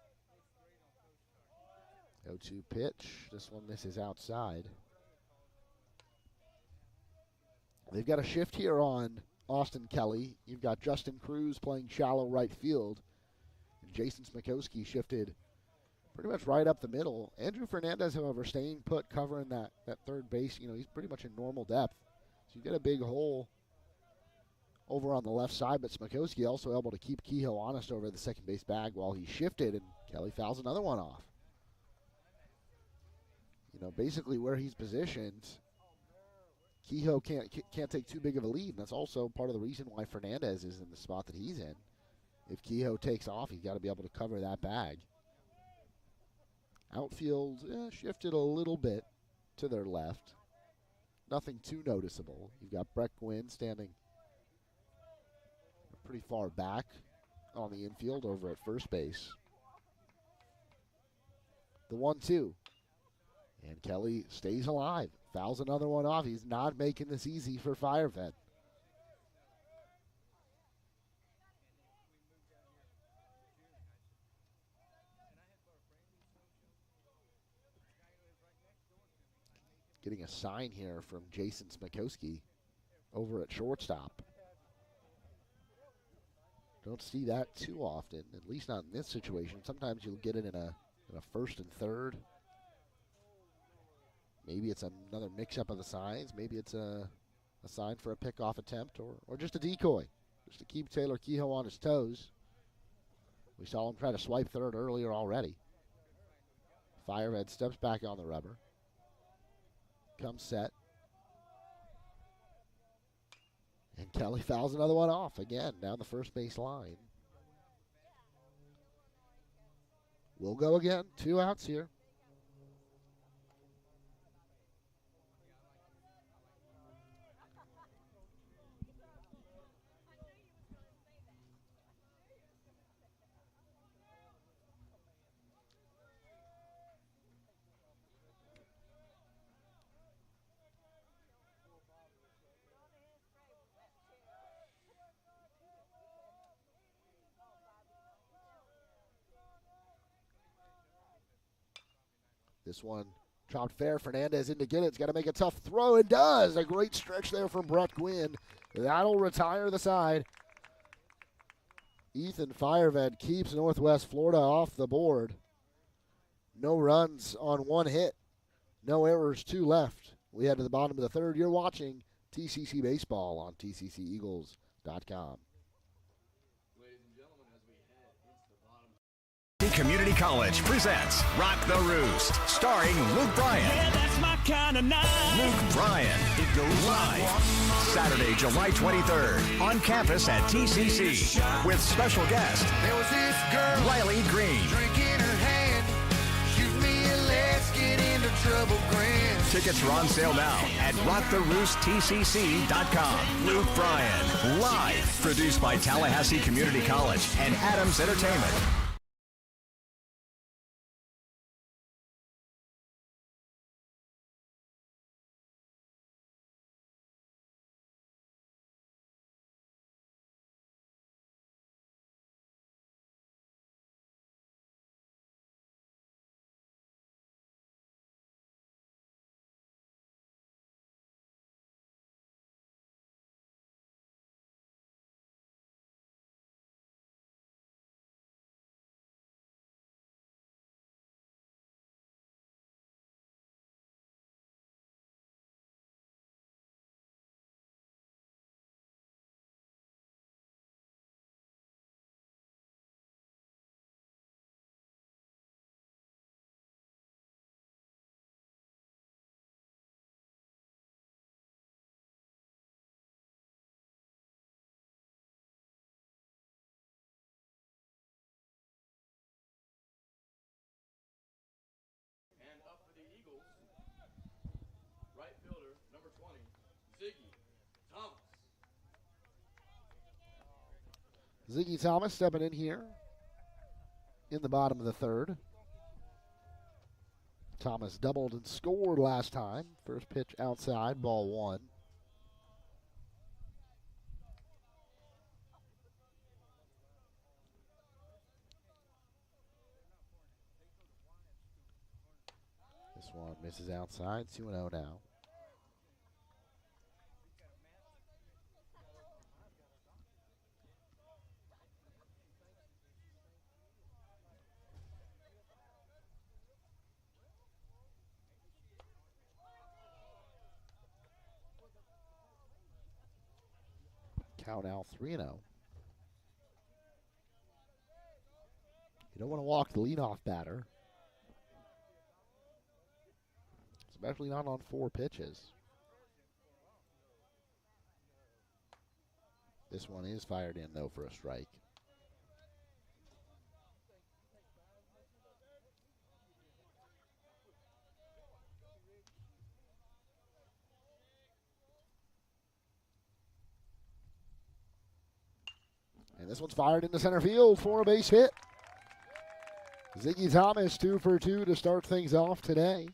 0-2 pitch. This one misses outside. They've got a shift here on Austin Kelly. You've got Justin Cruz playing shallow right field. And Jason Smikowski shifted pretty much right up the middle. Andrew Fernandez, however, staying put, covering that third base. You know, he's pretty much in normal depth. So you've got a big hole over on the left side, but Smikowski also able to keep Kehoe honest over the second base bag while he shifted, and Kelly fouls another one off. You know, basically where he's positioned, Kehoe can't take too big of a lead, and that's also part of the reason why Fernandez is in the spot that he's in. If Kehoe takes off, he's got to be able to cover that bag. Outfield shifted a little bit to their left. Nothing too noticeable. You've got Brett Gwynn standing pretty far back on the infield over at first base. The 1-2. And Kelly stays alive. Fouls another one off. He's not making this easy for Firehead. Getting a sign here from Jason Smikowski over at shortstop. Don't see that too often, at least not in this situation. Sometimes you'll get it in a first and third. Maybe it's another mix-up of the signs. Maybe it's a sign for a pickoff attempt or just a decoy, just to keep Taylor Kehoe on his toes. We saw him try to swipe third earlier already. Firehead steps back on the rubber. Comes set. And Kelly fouls another one off again down the first base line. We'll go again. 2 outs here. This one Chopped fair. Fernandez in to get it. It's got to make a tough throw. It does. A great stretch there from Brett Gwynn. That'll retire the side. Ethan Fireved keeps Northwest Florida off the board. No runs on one hit. No errors, 2 left. We head to the bottom of the third. You're watching TCC Baseball on tcceagles.com. Community College presents Rock the Roost, starring Luke Bryan. Yeah, that's my kind of night. Luke Bryan. It goes live Saturday, July 23rd on campus at TCC with special guest There was this girl, Riley Green. drink in her hand. Shoot me and let's get into trouble, grand. Tickets are on sale now at rocktheroosttcc.com. Luke Bryan, live, produced by Tallahassee Community College and Adams Entertainment. And up for the Eagles, right fielder, number 20, Ziggy Thomas. Ziggy Thomas stepping in here in the bottom of the third. Thomas doubled and scored last time. First pitch outside, ball 1. This one misses outside, 2-0 now. Count now 3-0. You don't want to walk the leadoff batter, especially not on 4 pitches. This one is fired in, though, for a strike. And this one's fired into center field for a base hit. Ziggy Thomas 2 for 2 to start things off today.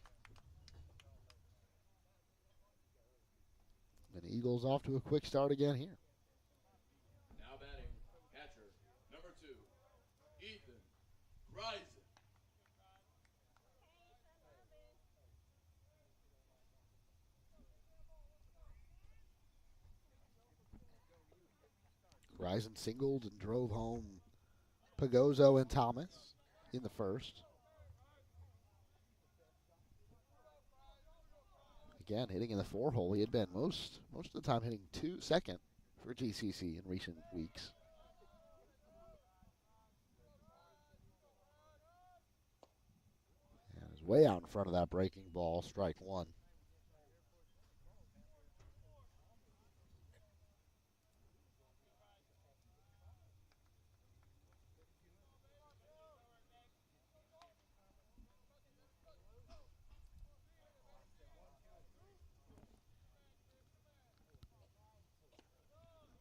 And the Eagles off to a quick start again here. Now batting, catcher, number 2, Ethan Rising. Ryzen singled and drove home Pagozo and Thomas in the first. Again, hitting in the 4-hole. He had been most of the time hitting second for TCC in recent weeks. And is way out in front of that breaking ball, strike 1.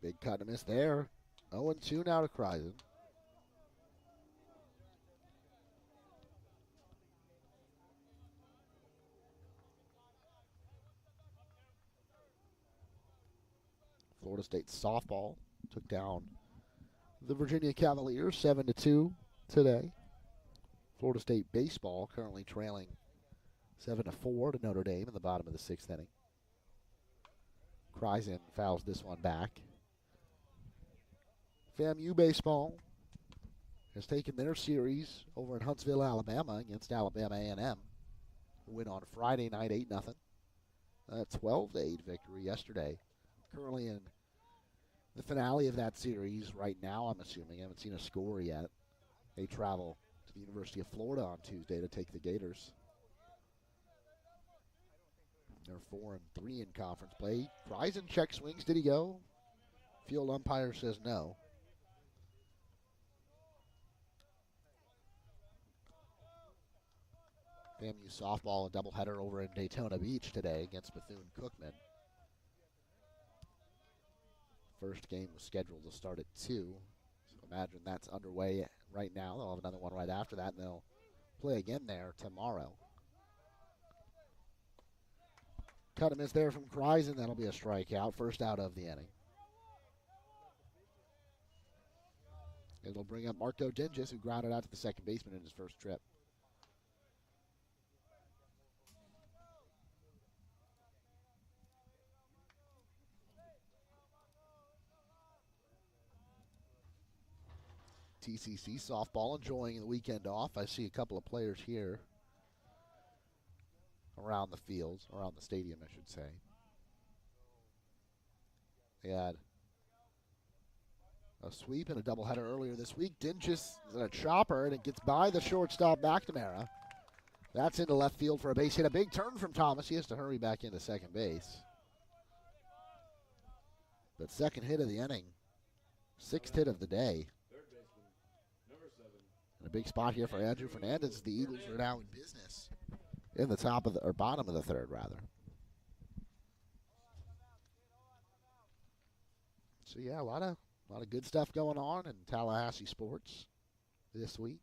Big cut and miss there. 0-2 now to Kryzen. Florida State softball took down the Virginia Cavaliers 7-2 today. Florida State baseball currently trailing 7-4 to Notre Dame in the bottom of the 6th inning. Kreisen fouls this one back. FAMU baseball has taken their series over in Huntsville, Alabama against Alabama A&M. Win on Friday night 8-0. A 12-8 victory yesterday. Currently in the finale of that series right now, I'm assuming. I haven't seen a score yet. They travel to the University of Florida on Tuesday to take the Gators. They're 4-3 in conference play. Kreisen check swings. Did he go? Field umpire says no. FAMU softball, a doubleheader over in Daytona Beach today against Bethune-Cookman. First game was scheduled to start at 2. So imagine that's underway right now. They'll have another one right after that, and they'll play again there tomorrow. Cut and miss there from Kreisen. That'll be a strikeout. First out of the inning. It'll bring up Marco Dinges, who grounded out to the second baseman in his first trip. TCC softball enjoying the weekend off. I see a couple of players here around the fields, around the stadium, I should say. They had a sweep and a doubleheader earlier this week. Dinges is a chopper, and it gets by the shortstop McNamara. That's into left field for a base hit. A big turn from Thomas. He has to hurry back into second base. But second hit of the inning, 6th hit of the day. And a big spot here for Andrew Fernandez. The Eagles are now in business in the top of the, or bottom of the 3rd, rather. So yeah, a lot of good stuff going on in Tallahassee sports this week.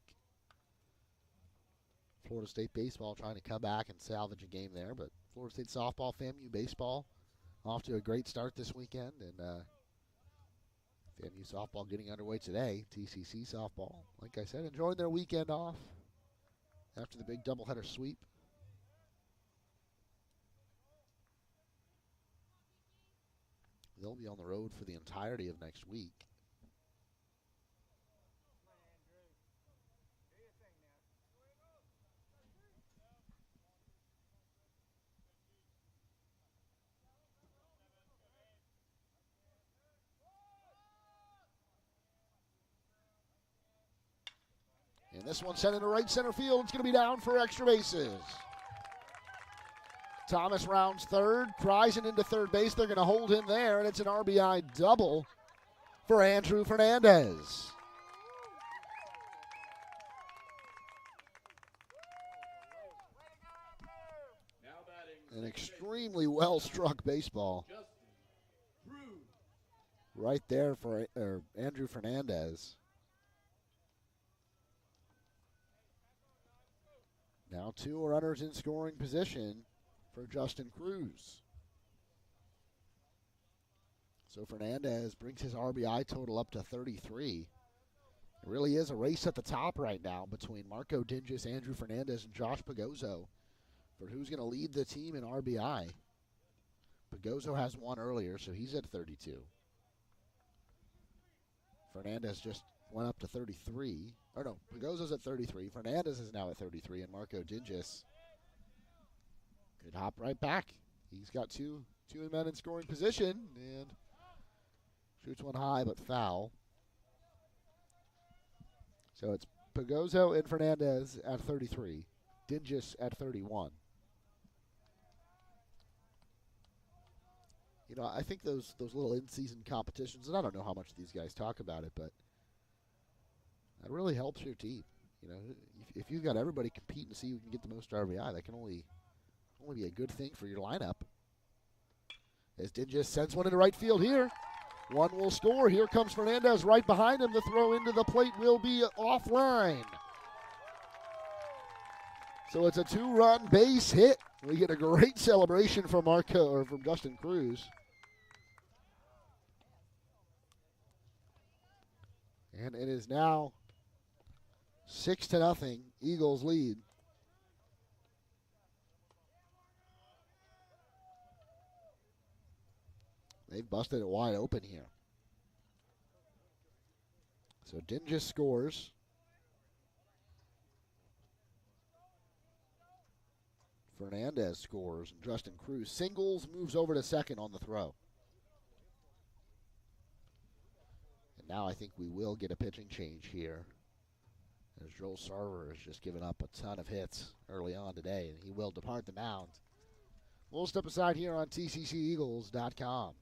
Florida State baseball trying to come back and salvage a game there, but Florida State softball, FAMU baseball off to a great start this weekend, and FAMU softball getting underway today. TCC softball, like I said, enjoying their weekend off after the big doubleheader sweep. They'll be on the road for the entirety of next week. And this one sent into right center field. It's going to be down for extra bases. Thomas rounds 3rd. Kreisen into 3rd base. They're going to hold him there, and it's an RBI double for Andrew Fernandez. An extremely well-struck baseball right there for Andrew Fernandez. Now 2 runners in scoring position for Justin Cruz. So Fernandez brings his RBI total up to 33. It really is a race at the top right now between Marco Dinges, Andrew Fernandez, and Josh Pagozzo for who's going to lead the team in RBI. Pagozzo has 1 earlier, so he's at 32. Fernandez just went up to 33. Or no, Pagozzo's at 33. Fernandez is now at 33, and Marco Dinges could hop right back. He's got two men in scoring position, and shoots one high but foul. So it's Pagozzo and Fernandez at 33. Dinges at 31. You know, I think those little in-season competitions, and I don't know how much these guys talk about it, but that really helps your team. You know, if you've got everybody competing to see who can get the most RBI, that can only be a good thing for your lineup. As Dinges sends one into right field here. One will score. Here comes Fernandez right behind him. The throw into the plate will be offline. So it's a 2-run base hit. We get a great celebration from from Justin Cruz. And it is now 6-0, Eagles lead. They've busted it wide open here. So Dingus scores. Fernandez scores, and Justin Cruz singles, moves over to second on the throw. And now I think we will get a pitching change here, as Joel Sarver has just given up a ton of hits early on today, and he will depart the mound. We'll step aside here on TCCEagles.com.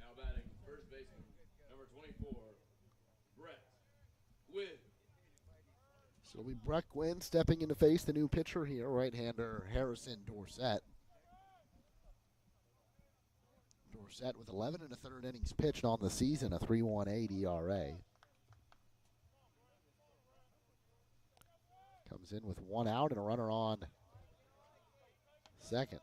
Now batting first baseman, number 24, Brett Gwynn. So we Brett Gwynn stepping in to face the new pitcher here, right-hander Harrison Dorsett. Dorsett with 11 1/3 innings pitched on the season, a 3.18 ERA. Comes in with one out and a runner on second.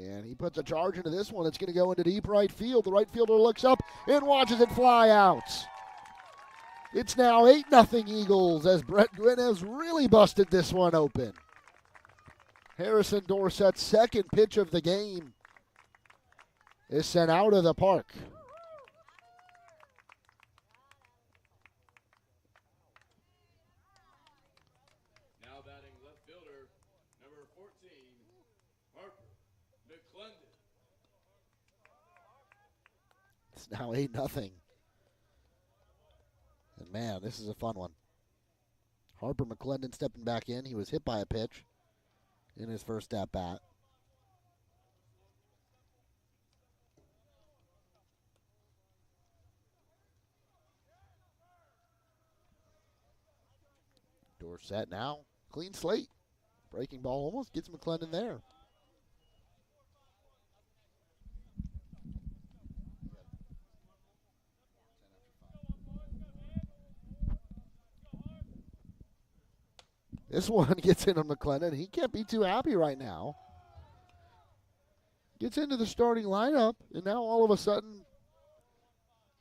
And he puts a charge into this one. It's going to go into deep right field. The right fielder looks up and watches it fly out. It's now 8-0 Eagles as Brett Gwynn has really busted this one open. Harrison Dorsett's second pitch of the game is sent out of the park. Now batting left fielder, number 14, Harper McClendon. It's now 8-0. And man, this is a fun one. Harper McClendon stepping back in. He was hit by a pitch in his first at bat. Dorsett now, clean slate. Breaking ball almost gets McClendon there. This one gets into McClendon. He can't be too happy right now. Gets into the starting lineup, and now all of a sudden,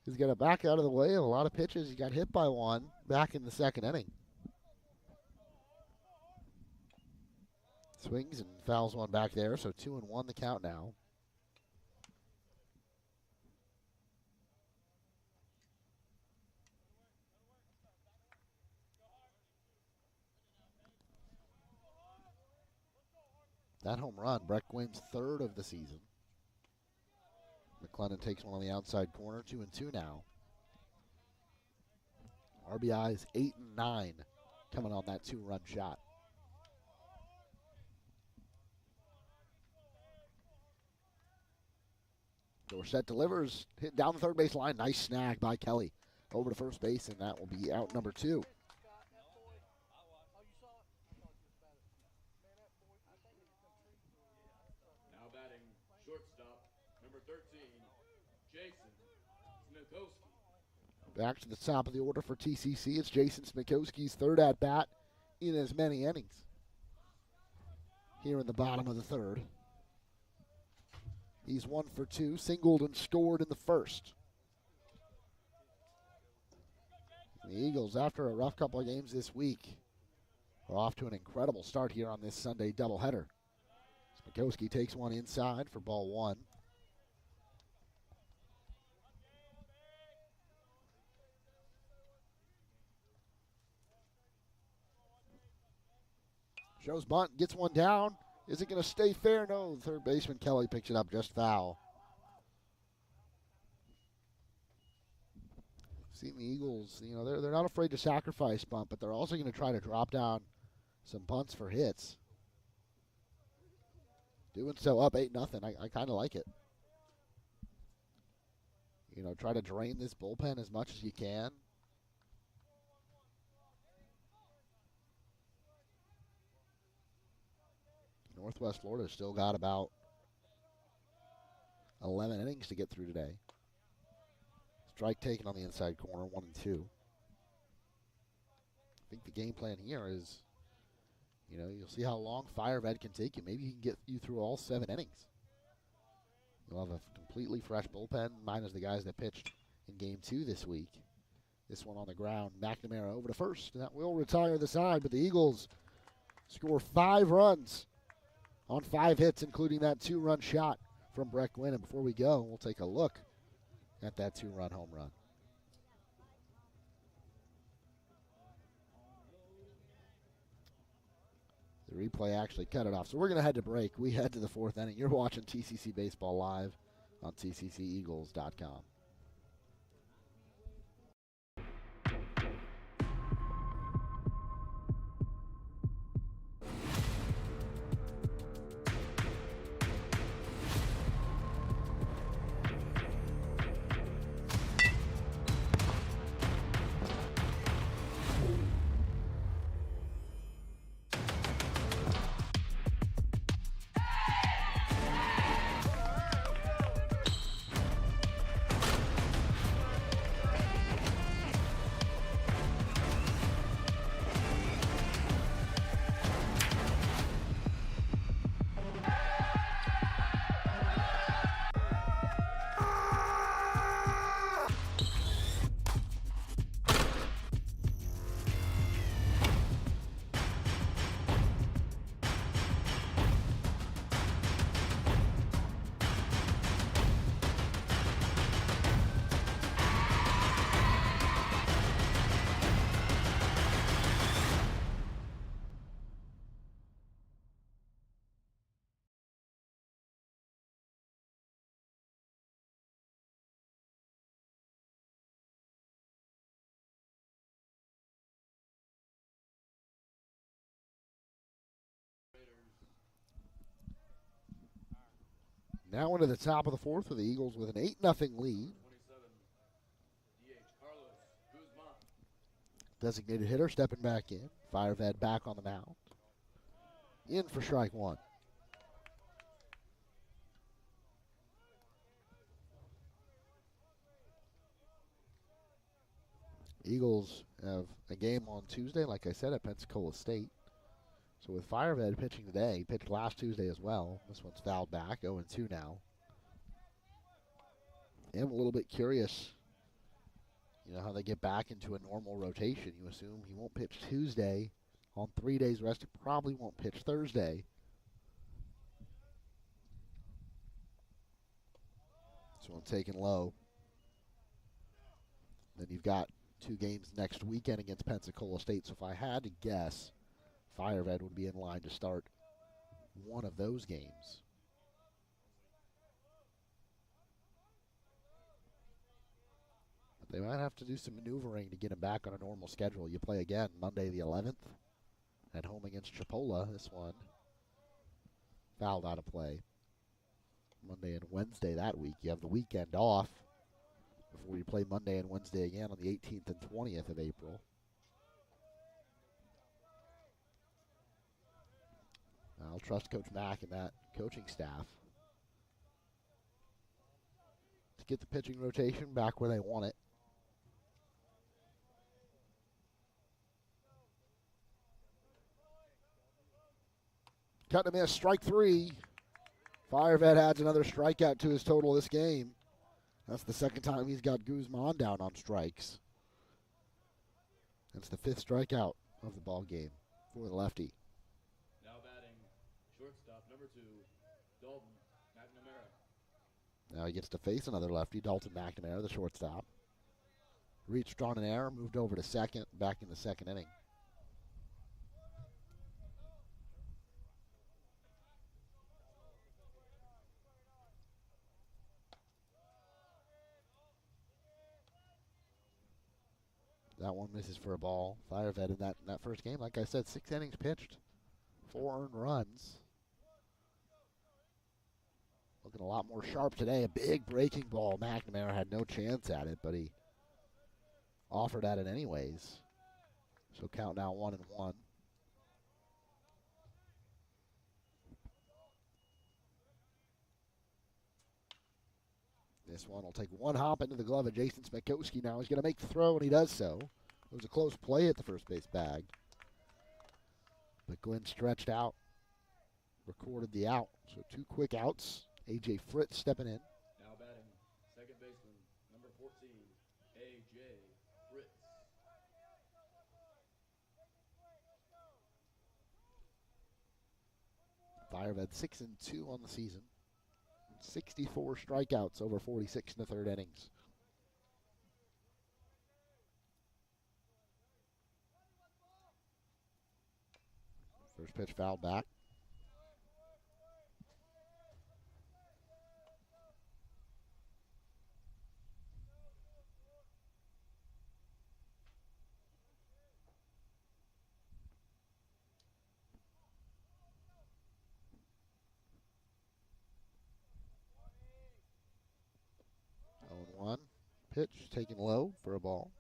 he's got to back out of the way of a lot of pitches. He got hit by one back in the second inning. Swings and fouls one back there, so 2-1 the count now. That home run, Breck wins third of the season. McClendon takes one on the outside corner, 2-2 now. RBIs 8 and 9 coming on that 2-run shot. Dorsett delivers, hit down the third base line. Nice snag by Kelly over to first base, and that will be out number 2. Now batting shortstop, number 13, Jason Smikowski. Back to the top of the order for TCC. It's Jason Smikowski's third at-bat in as many innings here in the bottom of the third. He's 1 for 2, singled and scored in the first. The Eagles, after a rough couple of games this week, are off to an incredible start here on this Sunday doubleheader. Smikowski takes one inside for ball 1. Shows bunt, gets one down. Is it going to stay fair? No, the third baseman Kelly picks it up just foul. Seen the Eagles, they're not afraid to sacrifice bunt, but they're also going to try to drop down some bunts for hits. Doing so up 8-0. I kind of like it. Try to drain this bullpen as much as you can. Northwest Florida's still got about 11 innings to get through today. Strike taken on the inside corner, 1-2. I think the game plan here is, you'll see how long Firevet can take you. Maybe he can get you through all 7 innings. You'll have a completely fresh bullpen, minus the guys that pitched in game 2 this week. This one on the ground, McNamara over to first, and that will retire the side, but the Eagles score 5 runs on 5 hits, including that 2-run shot from Breck Wynn. And before we go, we'll take a look at that 2-run home run. The replay actually cut it off, so we're going to head to break. We head to the 4th inning. You're watching TCC Baseball live on TCCEagles.com. Now into the top of the 4th with the Eagles with an 8-0 lead. 27, DH Carlos Guzman. Designated hitter stepping back in. Firevet back on the mound. In for strike 1. Eagles have a game on Tuesday, like I said, at Pensacola State. So with Firevet pitching today, he pitched last Tuesday as well. This one's fouled back, 0-2 now. I'm a little bit curious, how they get back into a normal rotation. You assume he won't pitch Tuesday on 3 days rest. He probably won't pitch Thursday. This one taken low. Then you've got 2 games next weekend against Pensacola State. So if I had to guess, Firevet would be in line to start one of those games. But they might have to do some maneuvering to get him back on a normal schedule. You play again Monday the 11th at home against Chipola. This one fouled out of play. Monday and Wednesday that week. You have the weekend off before you play Monday and Wednesday again on the 18th and 20th of April. I'll trust Coach Mack and that coaching staff to get the pitching rotation back where they want it. Cut and miss, strike three. Firevet adds another strikeout to his total this game. That's the second time he's got Guzman down on strikes. That's the fifth strikeout of the ball game for the lefty. Now batting shortstop number 2, Dalton McNamara. Now he gets to face another lefty, Dalton McNamara, the shortstop. Reached on an error, moved over to second, back in the second inning. That one misses for a ball. Firevet in that first game, like I said, 6 innings pitched, 4 earned runs. Looking a lot more sharp today. A big breaking ball. McNamara had no chance at it, but he offered at it anyways. So count now 1-1. This one will take one hop into the glove of Jason Smekowski now. He's going to make the throw, and he does so. It was a close play at the first base bag. But Glenn stretched out, recorded the out. So 2 quick outs. A.J. Fritz stepping in. Now batting second baseman number 14, A.J. Fritz. Firevet 6-2 on the season. 64 strikeouts over 46 in the third innings. First pitch fouled back. One pitch taken low for a ball.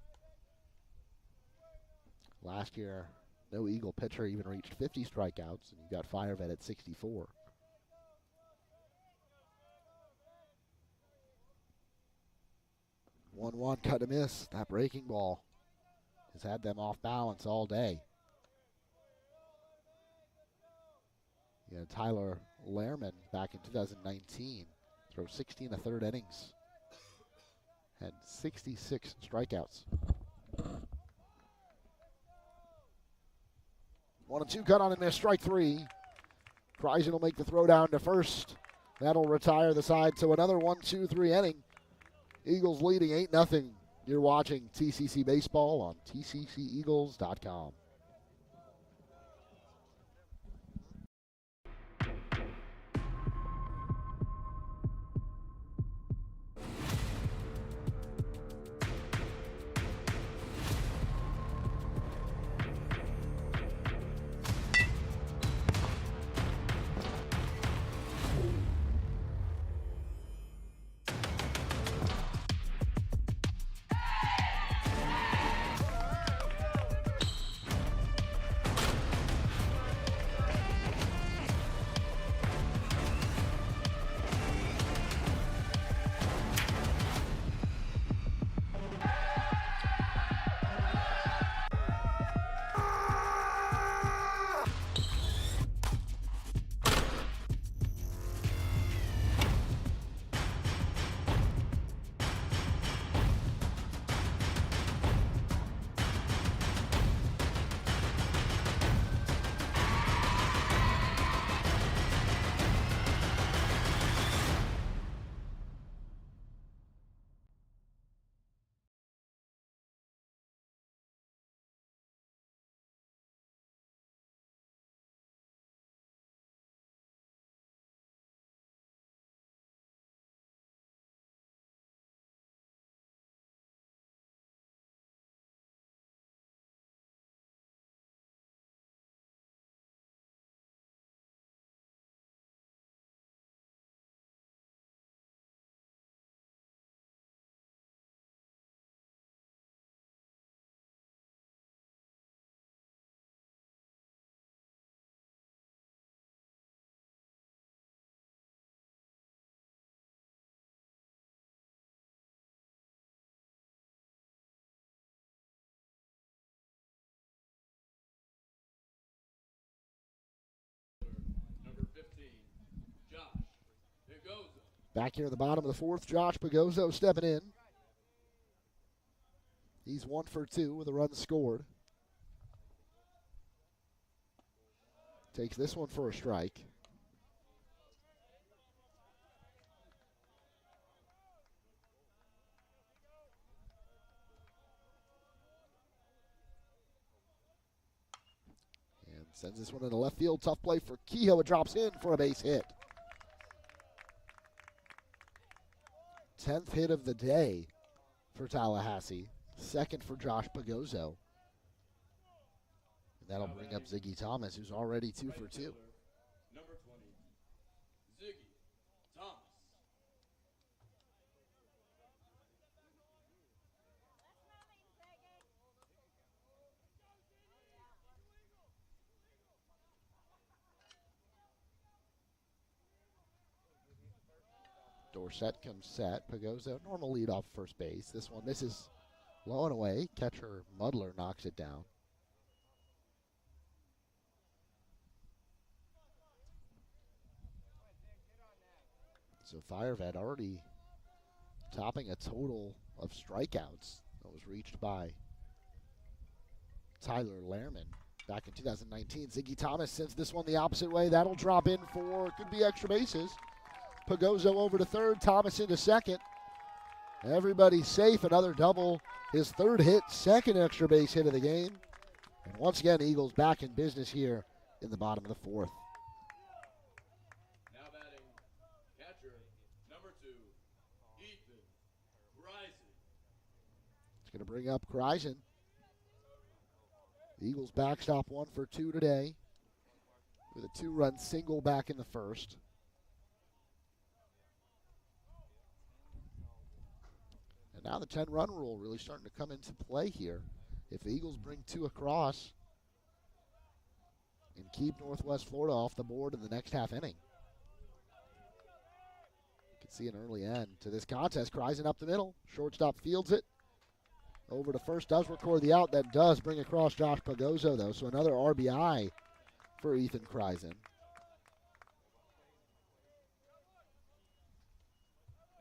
Last year, no Eagle pitcher even reached 50 strikeouts, and you got Firevet at 64. One cut to miss. That breaking ball has had them off balance all day. You had Tyler Lehrman back in 2019 throw 60 in the third innings. Had 66 strikeouts. 1-2 cut on and miss, strike 3. Kreisen will make the throw down to first. That'll retire the side. So another 1-2-3 inning. Eagles leading 8-0. You're watching TCC Baseball on tcceagles.com. Back here in the bottom of the fourth, Josh Pagozzo stepping in. He's 1 for 2 with a run scored. Takes this one for a strike. And sends this one into left field. Tough play for Kehoe. It drops in for a base hit. 10th hit of the day for Tallahassee. Second for Josh Pagozzo. And that'll bring up Ziggy Thomas, who's already 2 for 2. Number 20, Ziggy Thomas. Dorsett comes set. Pagozzo, normal lead off first base. This one misses low and away. Catcher Mudler knocks it down. So Firevet already topping a total of strikeouts that was reached by Tyler Lehrman back in 2019. Ziggy Thomas sends this one the opposite way. That'll drop in for, could be extra bases. Pagozzo over to third, Thomas into second. Everybody's safe, another double. His third hit, second extra base hit of the game. And once again, Eagles back in business here in the bottom of the fourth. Now batting, catcher, number 2, Ethan Rising. It's going to bring up Kreisen. The Eagles backstop 1 for 2 today with a 2-run single back in the first. And now the 10-run rule really starting to come into play here. If the Eagles bring 2 across and keep Northwest Florida off the board in the next half inning. You can see an early end to this contest. Kreisen up the middle. Shortstop fields it. Over to first, does record the out. That does bring across Josh Pagozzo, though. So another RBI for Ethan Kreisen.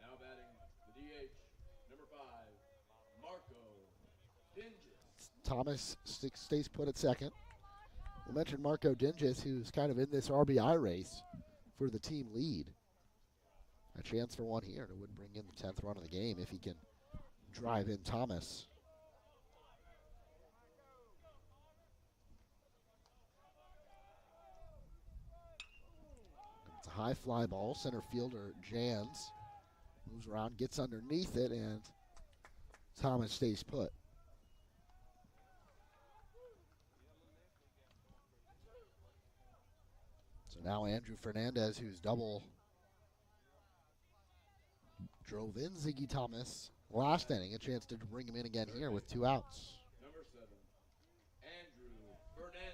Now batting, the DH, number 5, Marco Dinges. Thomas stays put at second. We mentioned Marco Dinges, who's kind of in this RBI race for the team lead. A chance for one here that would bring in the 10th run of the game if he can drive in Thomas. It's a high fly ball. Center fielder Jans moves around, gets underneath it, and Thomas stays put. So now Andrew Fernandez, who's double, drove in Ziggy Thomas last inning. A chance to bring him in again here with 2 outs. Number 7, Andrew Fernandez.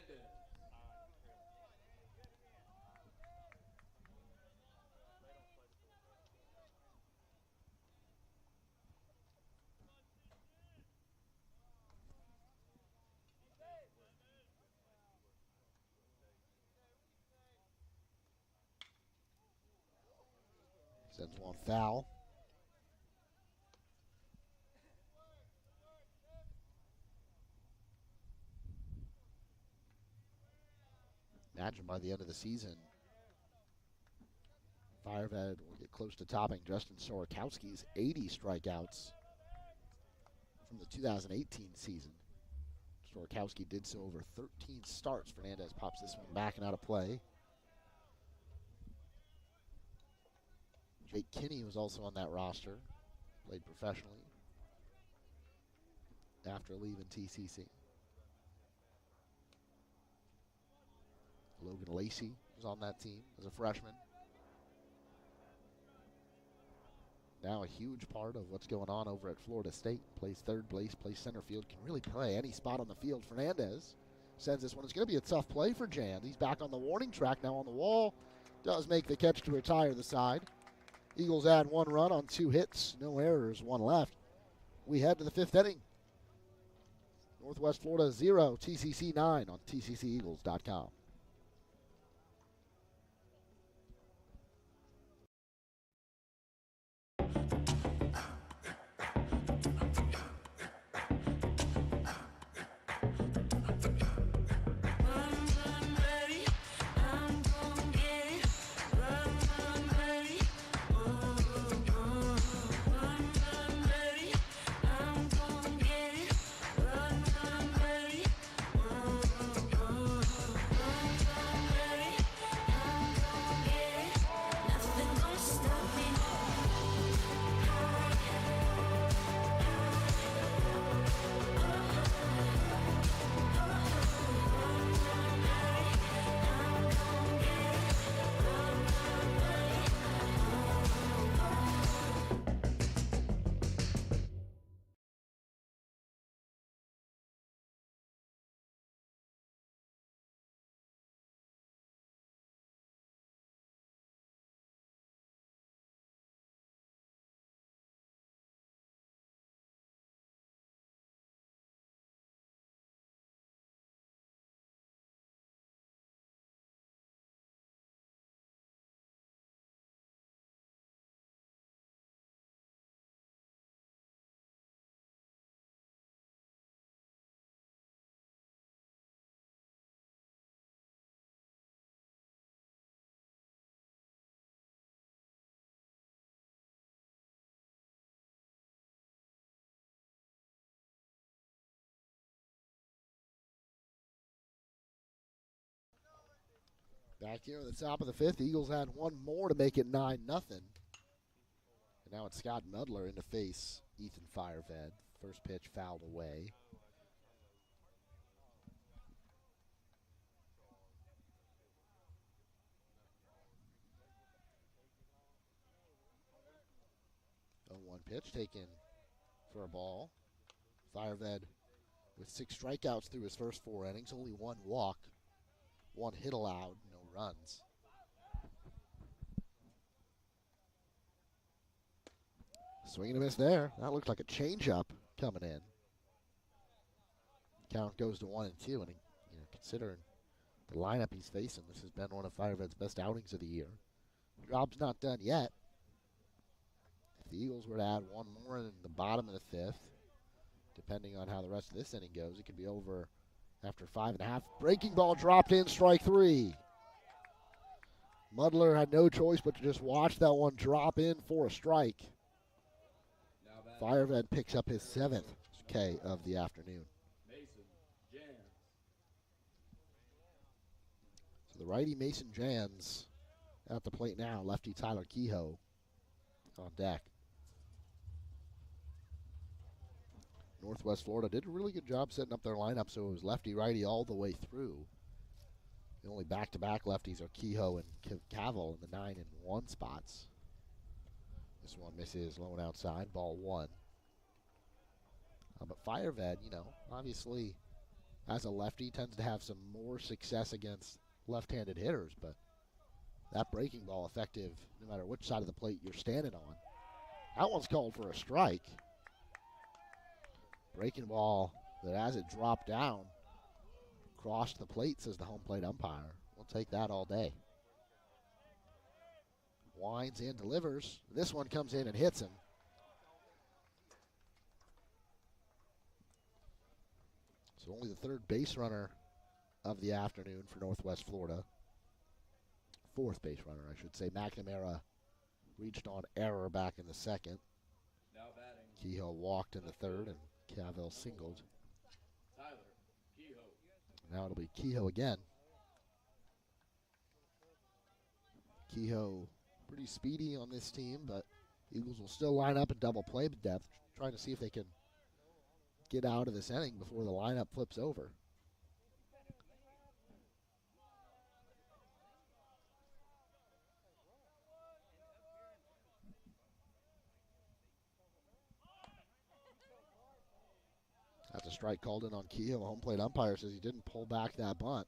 Sends one foul. Imagine by the end of the season, Firevet will get close to topping Justin Sorokowski's 80 strikeouts from the 2018 season. Sorokowski did so over 13 starts. Fernandez pops this one back and out of play. Jake Kinney was also on that roster, played professionally after leaving TCC. Logan Lacey was on that team as a freshman. Now a huge part of what's going on over at Florida State. Plays third base, plays center field, can really play any spot on the field. Fernandez sends this one. It's going to be a tough play for Jan. He's back on the warning track now on the wall. Does make the catch to retire the side. Eagles add 1 run on 2 hits. No errors, 1 left. We head to the 5th inning. Northwest Florida 0, TCC 9 on tcceagles.com. Back here at the top of the fifth, Eagles had one more to make it 9-0. And now it's Scott Mudler in to face Ethan Fireved. First pitch fouled away. Oh, 1 pitch taken for a ball. Fireved with 6 strikeouts through his first 4 innings, only 1 walk, 1 hit allowed, no runs. Swing and a miss there. That looked like a changeup coming in. Count goes to 1-2, and considering the lineup he's facing, this has been one of Fireved's best outings of the year. Job's not done yet. If the Eagles were to add one more in the bottom of the 5th, depending on how the rest of this inning goes, it could be over after 5.5. Breaking ball dropped in, strike 3. Mudler had no choice but to just watch that one drop in for a strike. Fireved picks up his 7th K of the afternoon. Mason Jans. So the righty Mason Jans at the plate now. Lefty Tyler Kehoe on deck. Northwest Florida did a really good job setting up their lineup, so it was lefty-righty all the way through. The only back-to-back lefties are Kehoe and Cavill in the 9 and 1 spots. This one misses, low and outside, ball 1. But Fireved, obviously as a lefty tends to have some more success against left-handed hitters, but that breaking ball effective no matter which side of the plate you're standing on. That one's called for a strike. Breaking ball that as it dropped down, crossed the plate, says the home plate umpire. We'll take that all day. Winds and delivers. This one comes in and hits him. So only the 3rd base runner of the afternoon for Northwest Florida. 4th base runner, I should say. McNamara reached on error back in the 2nd. Now batting. Kehoe walked in the 3rd, and Cavill singled. Tyler Kehoe. Now it'll be Kehoe again. Kehoe pretty speedy on this team, but Eagles will still line up in double play depth, trying to see if they can get out of this inning before the lineup flips over. That's a strike called in on Kehoe. Home plate umpire says he didn't pull back that bunt.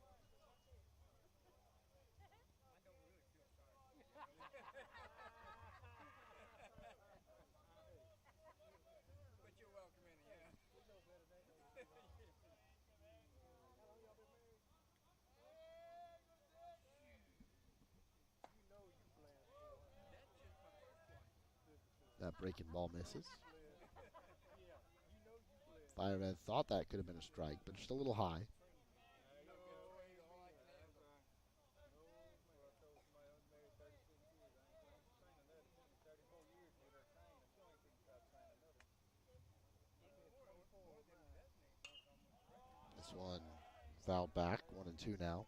That breaking ball misses. Fireved thought that could have been a strike, but just a little high. This one fouled back, 1-2 now.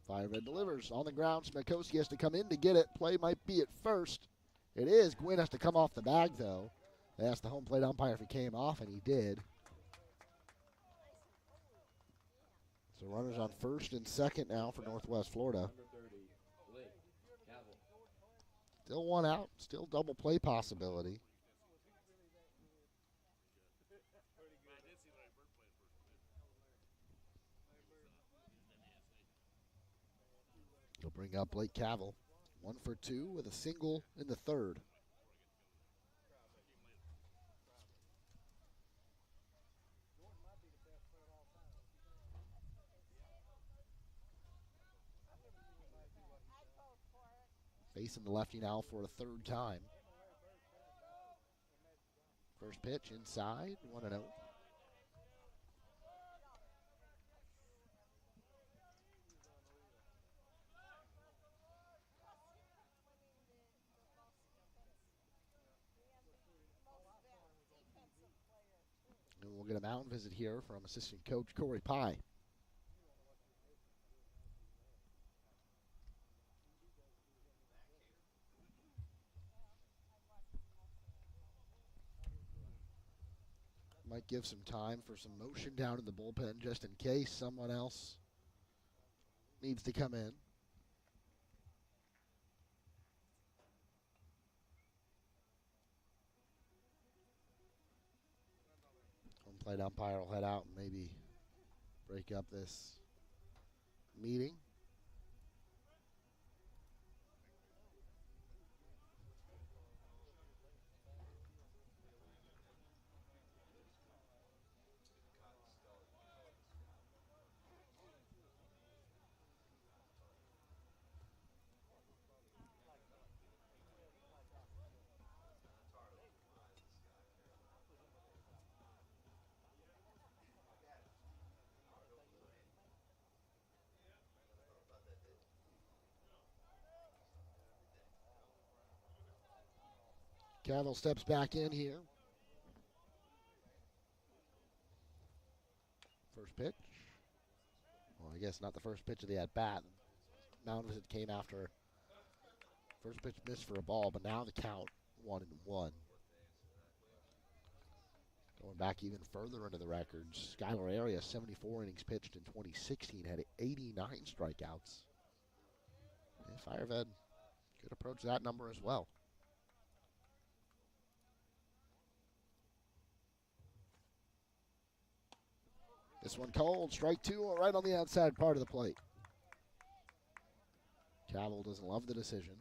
Fireved delivers on the ground. Smikowski has to come in to get it. Play might be at first. It is. Gwynn has to come off the bag, though. They asked the home plate umpire if he came off, and he did. So runners on first and second now for Northwest Florida. Number 30, Blake Cavill. Still one out. Still double play possibility. He'll bring up Blake Cavill. 1 for 2 with a single in the 3rd. Facing the lefty now for a 3rd time. First pitch inside, 1-0. And we'll get a mound visit here from assistant coach Corey Pye. Might give some time for some motion down in the bullpen just in case someone else needs to come in. Home plate umpire will head out and maybe break up this meeting. Cavill steps back in here. First pitch. Well, I guess not the first pitch of the at-bat. Mound visit came after. First pitch missed for a ball, but now the count 1-1. Going back even further into the records, Skylar Arias, 74 innings pitched in 2016, had 89 strikeouts. And Fireved could approach that number as well. This one cold, strike two, right on the outside part of the plate. Cavill doesn't love the decision.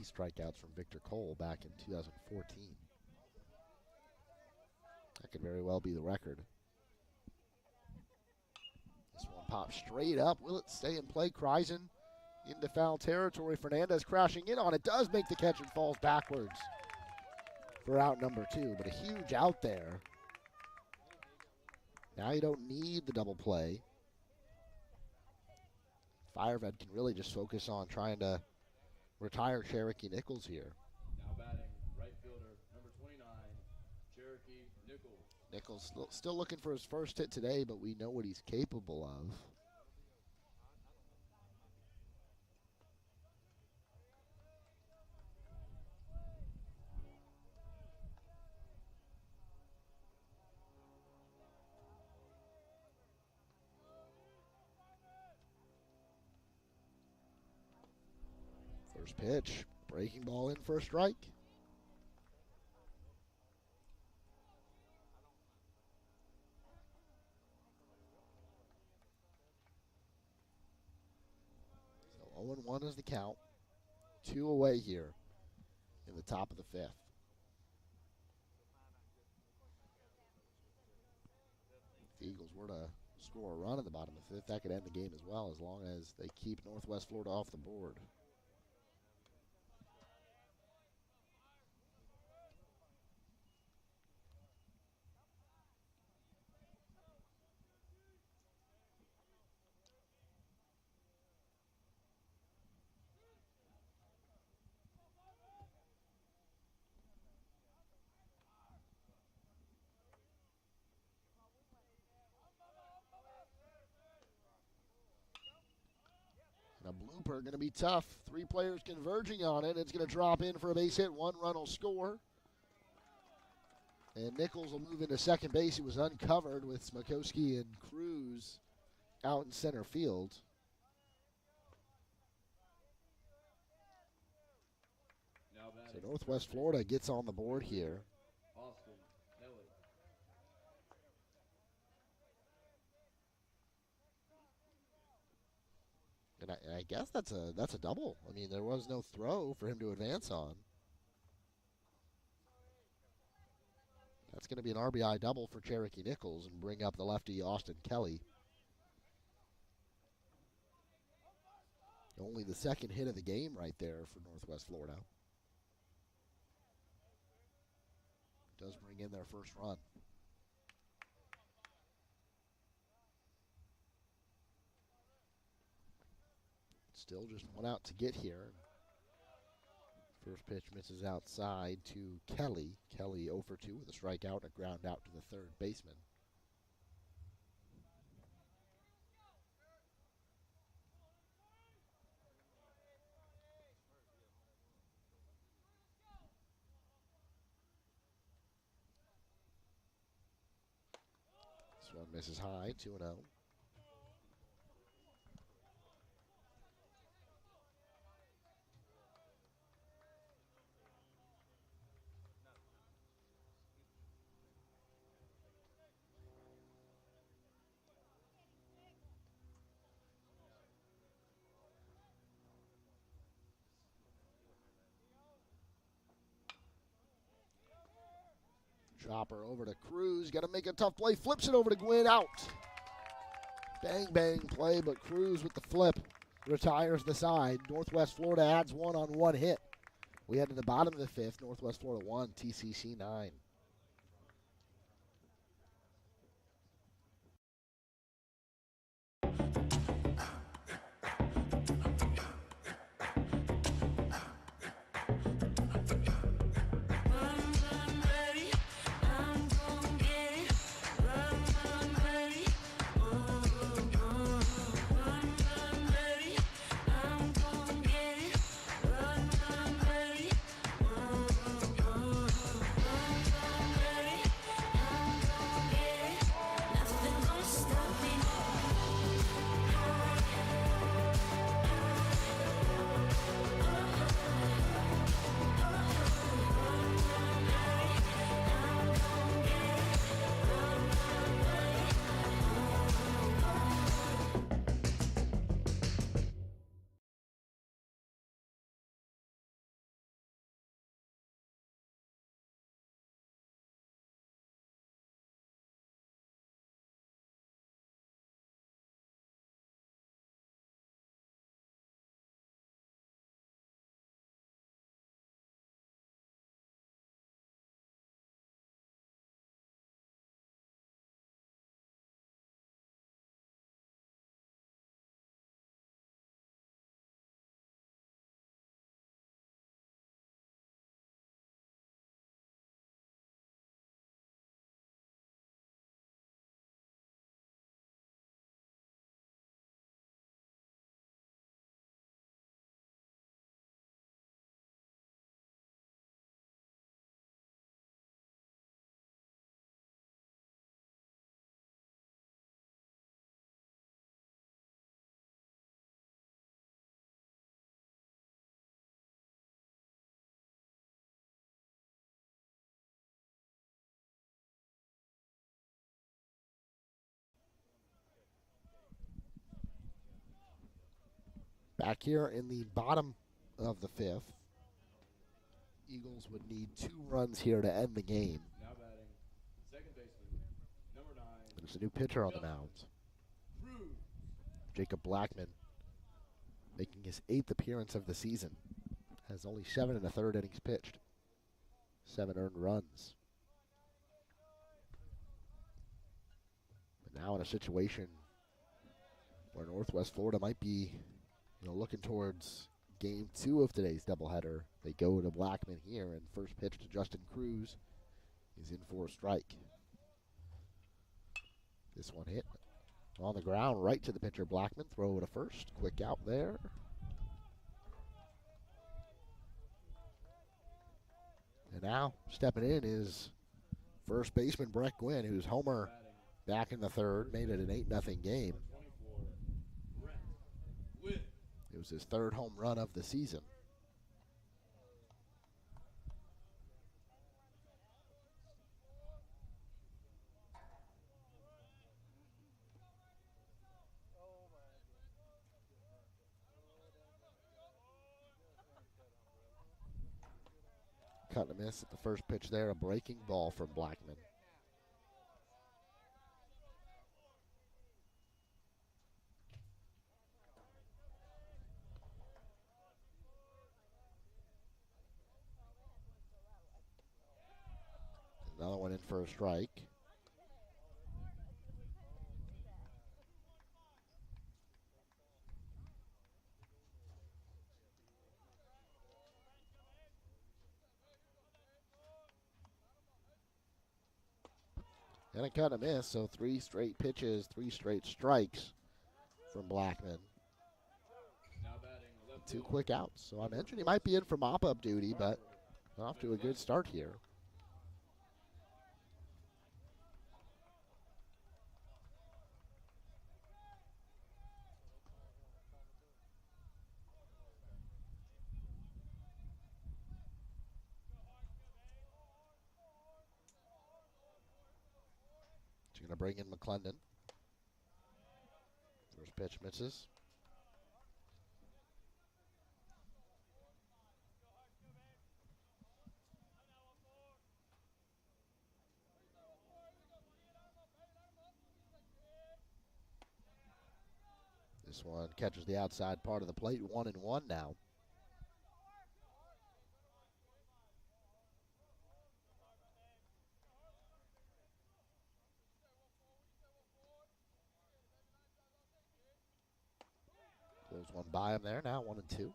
Strikeouts from Victor Cole back in 2014. That could very well be the record. This one pops straight up. Will it stay in play? Kreisen into foul territory. Fernandez crashing in on it. Does make the catch and falls backwards for out number 2. But a huge out there. Now you don't need the double play. Fireved can really just focus on trying to retire Cherokee Nichols here. Now batting, right fielder, number 29, Cherokee Nichols. Nichols still looking for his first hit today, but we know what he's capable of. First pitch, breaking ball in for a strike. So 0-1 is the count. 2 away here in the top of the 5th. If the Eagles were to score a run in the bottom of the 5th, that could end the game as well, as long as they keep Northwest Florida off the board. A blooper going to be tough. 3 players converging on it. It's going to drop in for a base hit. 1 run will score. And Nichols will move into second base. He was uncovered with Smokowski and Cruz out in center field. Now So batting, Northwest Florida gets on the board here. Austin Kelly. And I guess that's a double. I mean, there was no throw for him to advance on. That's going to be an RBI double for Cherokee Nichols and bring up the lefty Austin Kelly. Only the second hit of the game right there for Northwest Florida. Does bring in their first run. Still just one out to get here. First pitch misses outside to Kelly. Kelly 0 for 2 with a strikeout and a ground out to the third baseman. This one misses high, 2-0. Chopper over to Cruz. Got to make a tough play. Flips it over to Gwynn. Out. Bang, bang play, but Cruz with the flip retires the side. Northwest Florida adds one on one hit. We head to the bottom of the fifth. Northwest Florida 1, TCC 9. Back here in the bottom of the fifth. Eagles would need 2 runs here to end the game. Now batting, second baseman, number 9. There's a new pitcher on the mound. Cruz. Jacob Blackman, making his 8th appearance of the season. Has only 7 1/3 innings pitched. 7 earned runs. But now in a situation where Northwest Florida might be looking towards game 2 of today's doubleheader. They go to Blackman here, and first pitch to Justin Cruz is in for a strike. This one hit on the ground right to the pitcher Blackman. Throw it to first. Quick out there. And now stepping in is first baseman Brett Gwynn, who's homer back in the third, made it an 8-0 game. It was his 3rd home run of the season. Cut and a miss at the first pitch there, a breaking ball from Blackman. went in for a strike. And a cut and miss, so 3 straight pitches, 3 straight strikes from Blackman. Now batting left 2 fielder. quick outs. So I mentioned he might be in for mop-up duty, but off to a good start here. He's going to bring in McClendon. First pitch misses. This one catches the outside part of the plate. 1-1 now. Goes one by him there. Now 1-2.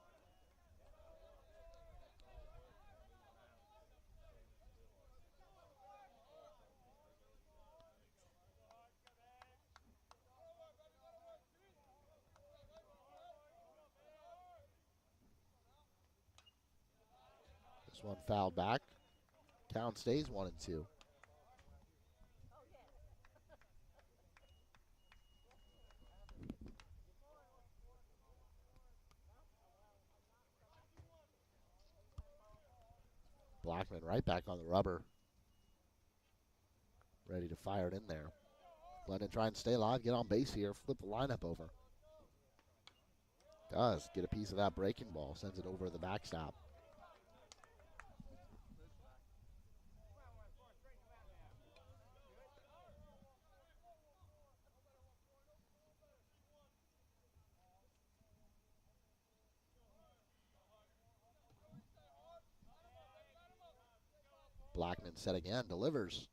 This one fouled back. Count stays 1-2. Blackman right back on the rubber. Ready to fire it in there. Glennon trying to stay alive, get on base here, flip the lineup over. Does get a piece of that breaking ball, sends it over the backstop. Blackman set again, delivers.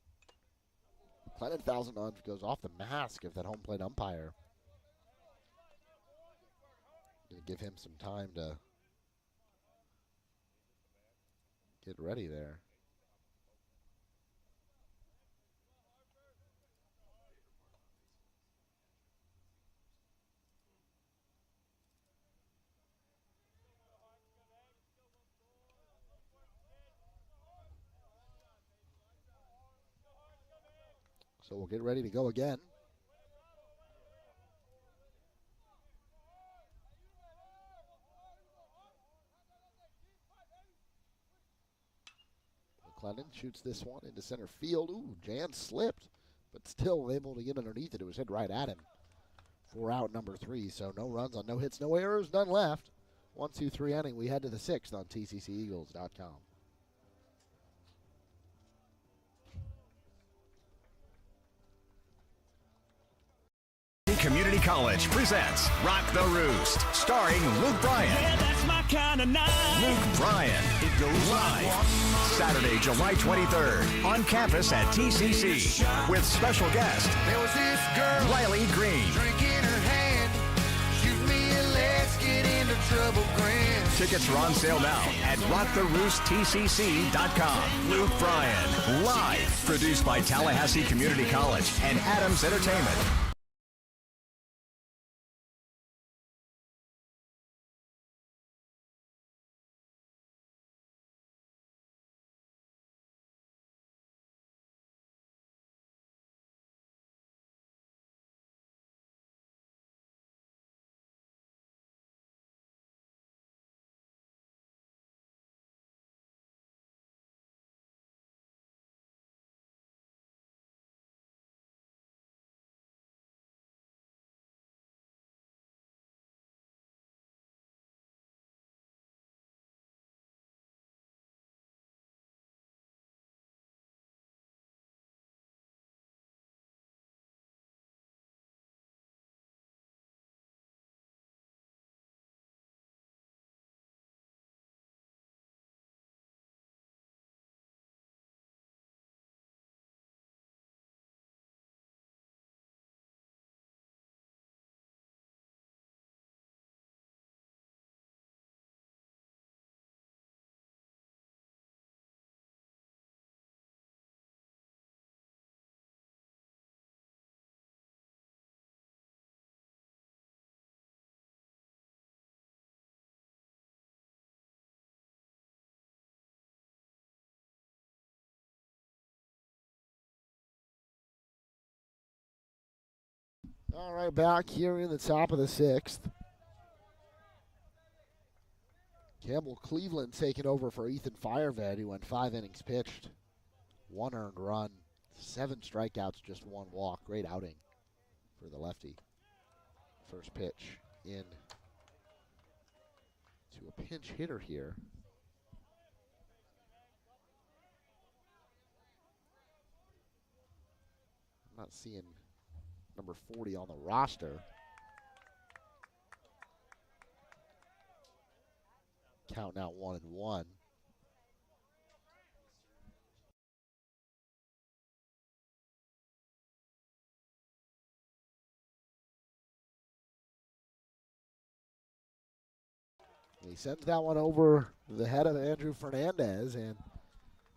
Glennon fouls it on, goes off the mask of that home plate umpire. Gonna give him some time to get ready there. So we'll get ready to go again. McClendon shoots this one into center field. Ooh, Jan slipped, but still able to get underneath it. It was hit right at him for out number 3. So no runs on no hits, no errors, none left. 1-2-3 inning. We head to the 6th on TCCEagles.com. Community College presents Rock the Roost, starring Luke Bryan. Yeah, that's my kind of night. Luke Bryan. It goes live Saturday, July 23rd on campus at TCC with special guest There was this girl, Riley Green. drink in her hand. Shoot me and let's get into trouble, grin. Tickets are on sale now at rocktheroosttcc.com. Luke Bryan, live, produced by Tallahassee Community College and Adams Entertainment. All right, back here in the top of the 6th. Campbell Cleveland taking over for Ethan Fireved, who went 5 innings pitched. 1 earned run, 7 strikeouts, just 1 walk. Great outing for the lefty. First pitch in to a pinch hitter here. I'm not seeing number 40 on the roster. Count now 1-1. He sends that one over the head of Andrew Fernandez and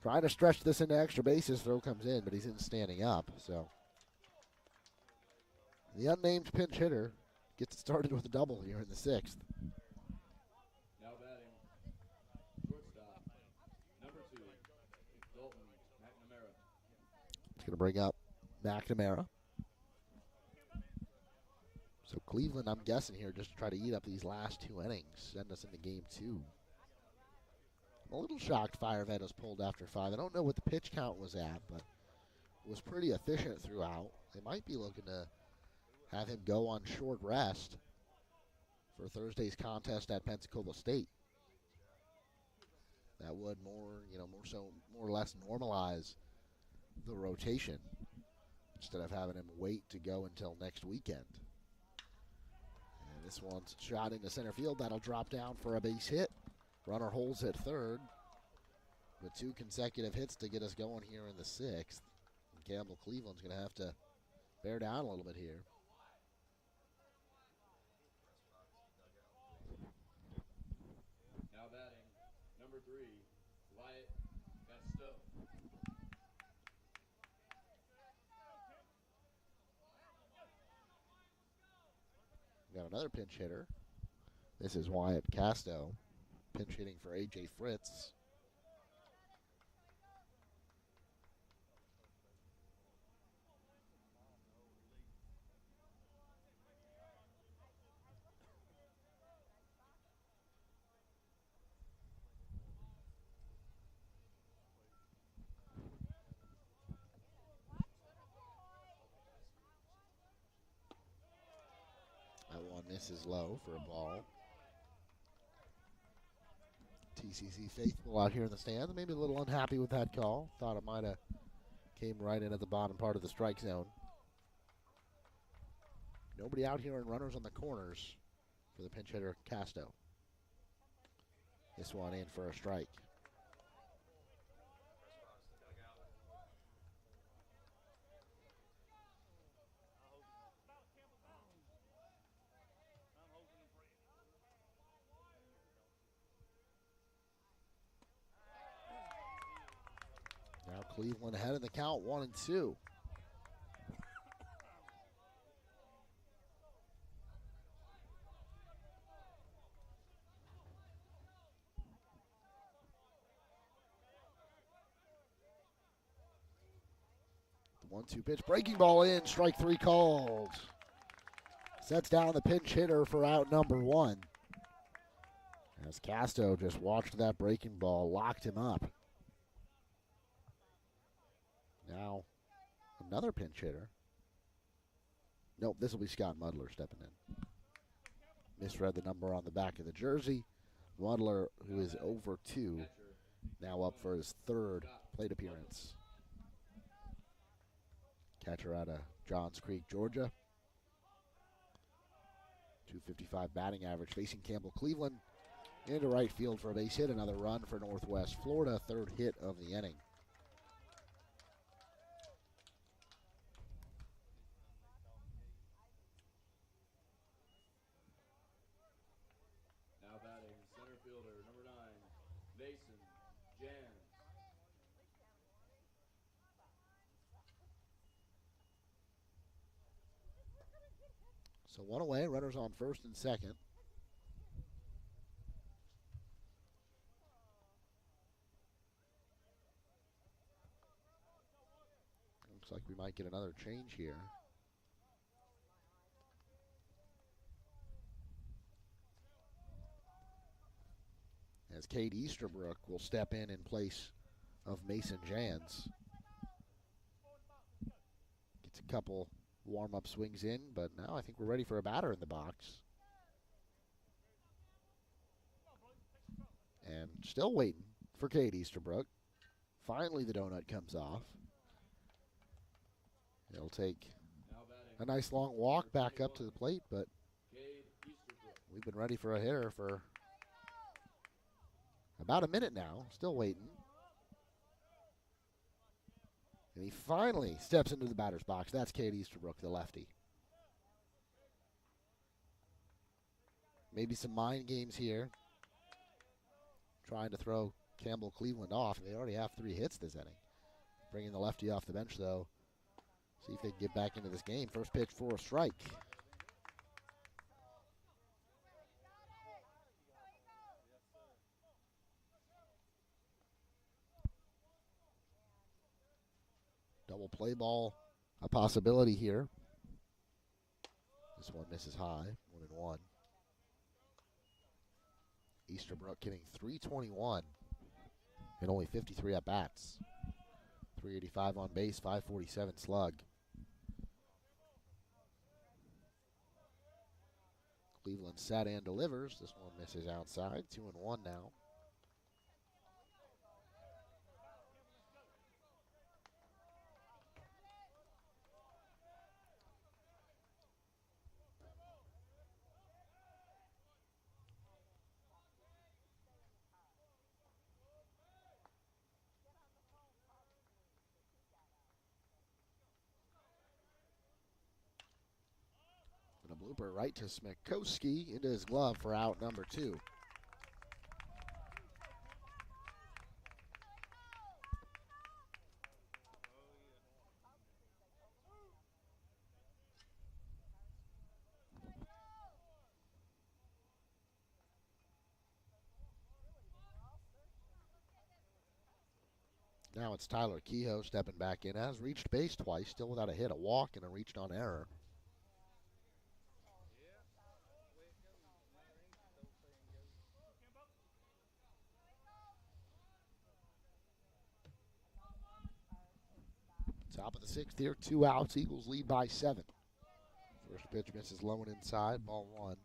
trying to stretch this into extra bases. Throw comes in, but he's in standing up. So the unnamed pinch hitter gets started with a double here in the 6th. Now batting, shortstop, number 2, Dalton McNamara. It's going to bring up McNamara. So Cleveland, I'm guessing here, just to try to eat up these last 2 innings, send us into game 2. I'm a little shocked Fireved was pulled after 5. I don't know what the pitch count was at, but it was pretty efficient throughout. They might be looking to have him go on short rest for Thursday's contest at Pensacola State. That would more or less normalize the rotation instead of having him wait to go until next weekend. And this one's shot into center field. That'll drop down for a base hit. Runner holds at third with 2 consecutive hits to get us going here in the 6th. And Campbell Cleveland's going to have to bear down a little bit here. Now batting, number 3, Wyatt Casto. Got another pinch hitter. This is Wyatt Casto, pinch hitting for A.J. Fritz. That one misses low for a ball. TCC faithful out here in the stands, maybe a little unhappy with that call. Thought it might have came right in at the bottom part of the strike zone. Nobody out here and runners on the corners for the pinch hitter Casto. This one in for a strike. Now Cleveland ahead in the count, 1-2. The 1-2 pitch, breaking ball in, strike 3 called. Sets down the pinch hitter for out number 1. As Casto just watched that breaking ball, locked him up. Now, another pinch hitter. Nope, this will be Scott Mudler stepping in. Misread the number on the back of the jersey. Mudler, who is over 2, now up for his 3rd plate appearance. Catcher out of Johns Creek, Georgia. .255 batting average, facing Campbell Cleveland. Into right field for a base hit. Another run for Northwest Florida. 3rd hit of the inning. Now batting, center fielder, number 9, Mason Jans. So 1 away, runners on 1st and 2nd. Looks like we might get another change here. as Cade Easterbrook will step in place of Mason Jans. Gets a couple warm-up swings in, but now I think we're ready for a batter in the box. And still waiting for Cade Easterbrook. Finally the donut comes off. It'll take a nice long walk back up to the plate, but we've been ready for a hitter for about a minute now. Still waiting. And he finally steps into the batter's box. That's Cade Easterbrook, the lefty. Maybe some mind games here. Trying to throw Campbell Cleveland off. They already have 3 hits this inning. Bringing the lefty off the bench, though. See if they can get back into this game. First pitch for a strike. Double play ball, a possibility here. This one misses high, 1-1. Easterbrook hitting .321 in only 53 at-bats. 385 on base, 547 slug. Cleveland set and delivers. This one misses outside, 2-1 now. Blooper right to Smikowski into his glove for out number 2. Now it's Tyler Kehoe stepping back in. Has reached base twice, still without a hit, a walk, and a reached on error. Top of the 6th here, 2 outs. Eagles lead by 7. First pitch misses low and inside, ball 1.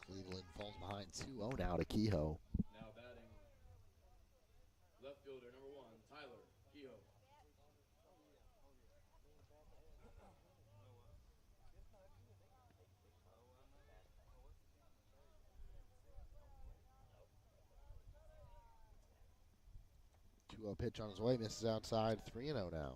Cleveland falls behind 2-0 now to Kehoe. Now batting left fielder number 1, Tyler Kehoe. A pitch on his way, misses outside, 3-0 now.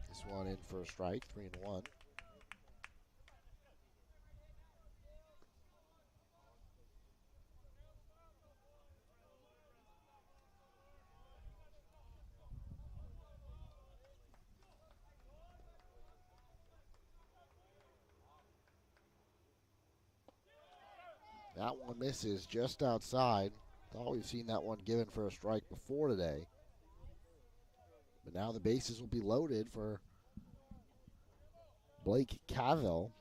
This one in for a strike, 3-1. That one misses just outside. Thought we've seen that one given for a strike before today. But now the bases will be loaded for Blake Cavill.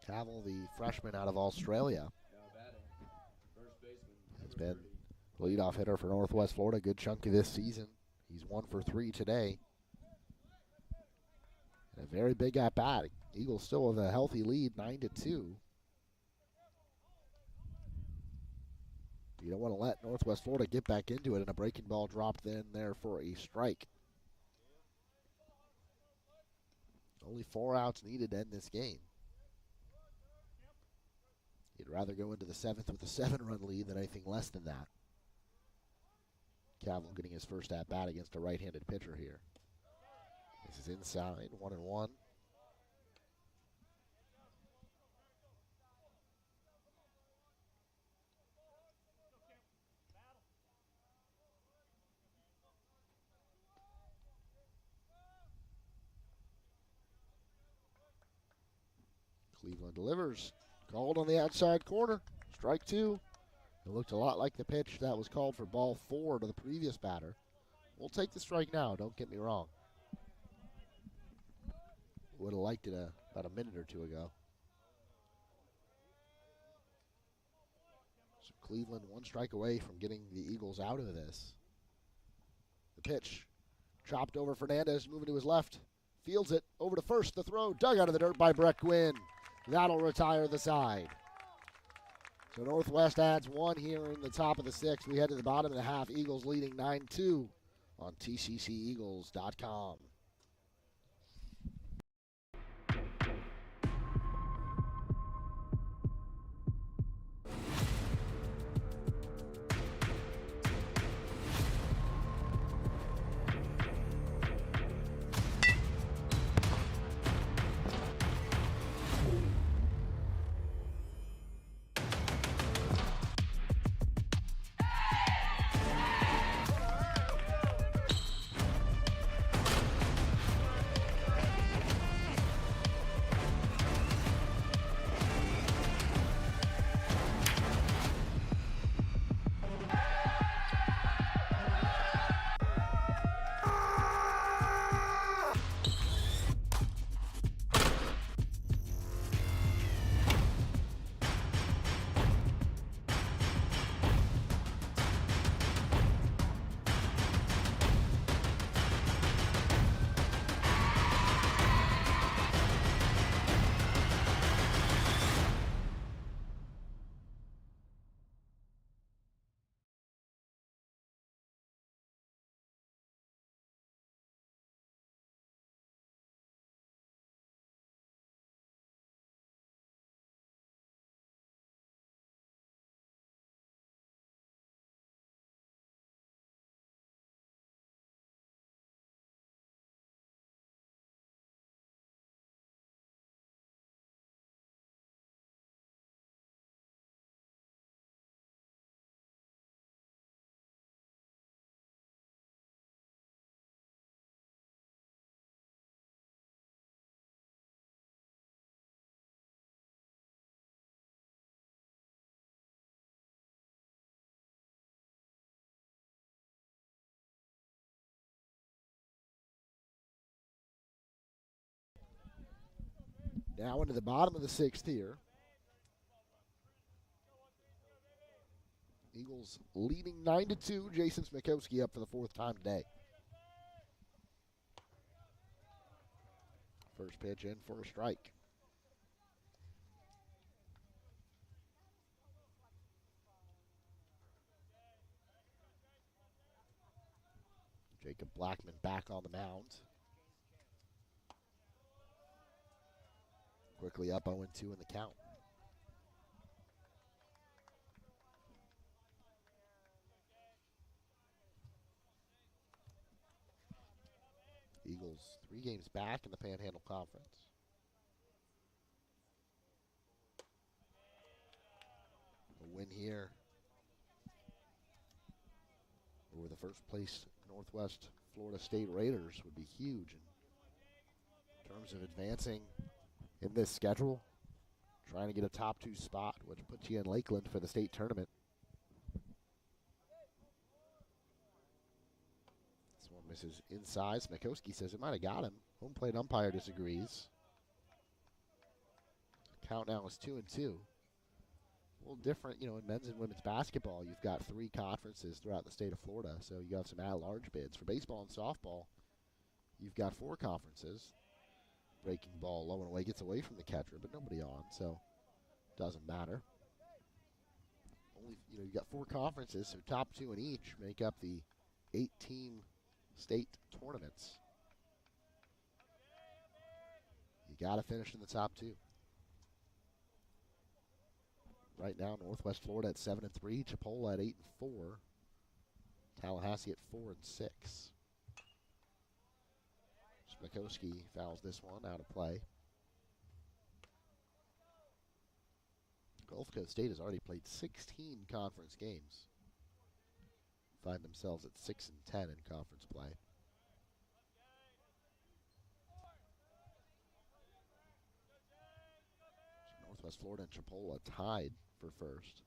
Cavill, the freshman out of Australia, has been the leadoff hitter for Northwest Florida a good chunk of this season. He's 1 for 3 today. And a very big at-bat. Eagles still with a healthy lead, 9-2. You don't want to let Northwest Florida get back into it, and a breaking ball dropped in there for a strike. Only 4 outs needed to end this game. You'd rather go into the 7th with a 7-run lead than anything less than that. Cavill getting his first at-bat against a right-handed pitcher here. This is inside, 1-1. Cleveland delivers. Called on the outside corner. Strike 2. It looked a lot like the pitch that was called for ball 4 to the previous batter. We'll take the strike now, don't get me wrong. Would have liked it about a minute or two ago. So Cleveland 1 strike away from getting the Eagles out of this. The pitch. Chopped over Fernandez, moving to his left. Fields it, over to first, the throw, dug out of the dirt by Brett Gwynn. That'll retire the side. So Northwest adds 1 here in the top of the 6th. We head to the bottom of the half. Eagles leading 9-2 on TCCEagles.com. Now into the bottom of the 6th here. Eagles leading 9-2. Jason Smikowski up for the 4th time today. First pitch in for a strike. Jacob Blackman back on the mound. Quickly up 0-2 in the count. Eagles 3 games back in the Panhandle Conference. A win here over the first place Northwest Florida State Raiders would be huge in terms of advancing in this schedule, trying to get a top 2 spot, which puts you in Lakeland for the state tournament. This one misses inside. Smikowski says it might have got him. Home plate umpire disagrees. Count now is 2-2. A little different, in men's and women's basketball, you've got 3 conferences throughout the state of Florida, so you have some at-large bids. For baseball and softball, you've got 4 conferences. Breaking ball low and away, gets away from the catcher, but nobody on, so doesn't matter. Only, you've got 4 conferences, so top 2 in each make up the 8-team state tournaments. You got to finish in the top 2. Right now, Northwest Florida at 7-3, Chipola at 8-4, Tallahassee at 4-6. Smikowski fouls this one out of play. Gulf Coast State has already played 16 conference games. Find themselves at 6-10 in conference play. So Northwest Florida and Chipola tied for first.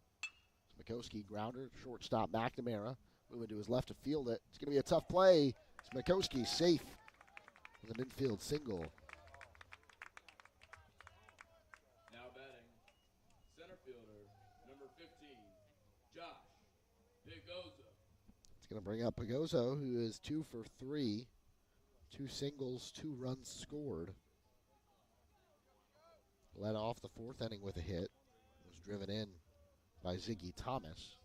Smikowski grounder, shortstop McNamara. Moving to his left to field it. It's going to be a tough play. Smikowski safe with an infield single. Now batting, center fielder, number 15, Josh Pigoza. It's going to bring up Pagozzo, who is 2 for 3. 2 singles, 2 runs scored. Led off the 4th inning with a hit. Was driven in by Ziggy Thomas.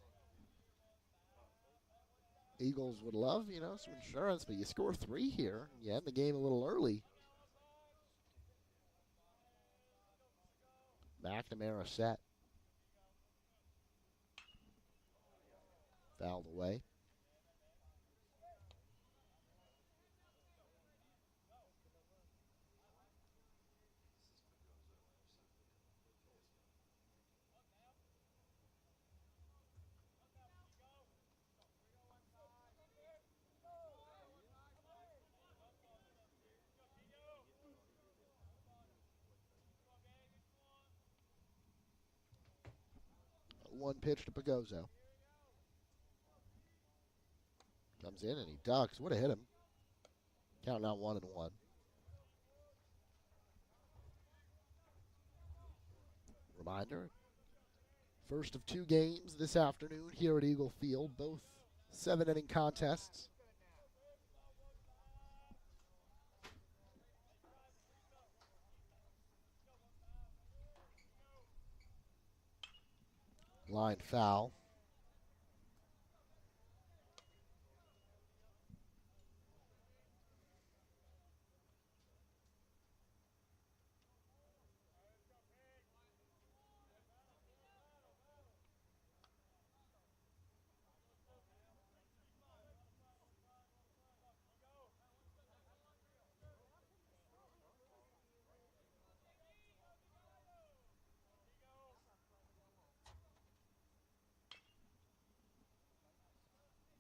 Eagles would love, some insurance, but you score 3 here. You end the game a little early. McNamara set. Fouled away. One pitch to Pagozzo. Comes in and he ducks. Would have hit him. Count now 1-1. Reminder, first of 2 games this afternoon here at Eagle Field, both 7-inning contests. Line foul.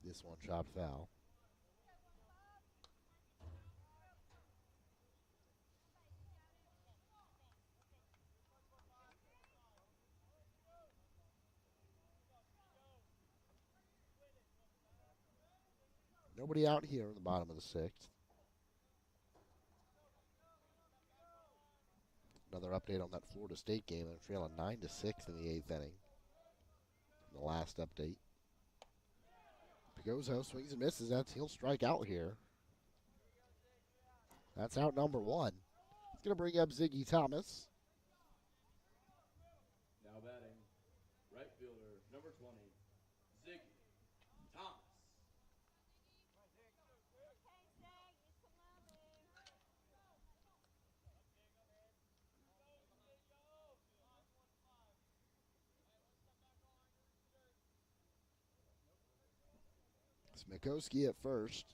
This one chopped foul. Nobody out here in the bottom of the 6th. Another update on that Florida State game. They're trailing 9-6 in the 8th inning. The last update. Pagozzo swings and misses. He'll strike out here. That's out number 1. It's going to bring up Ziggy Thomas. Now batting, right fielder, number 20, Ziggy Thomas. Smikowski at first.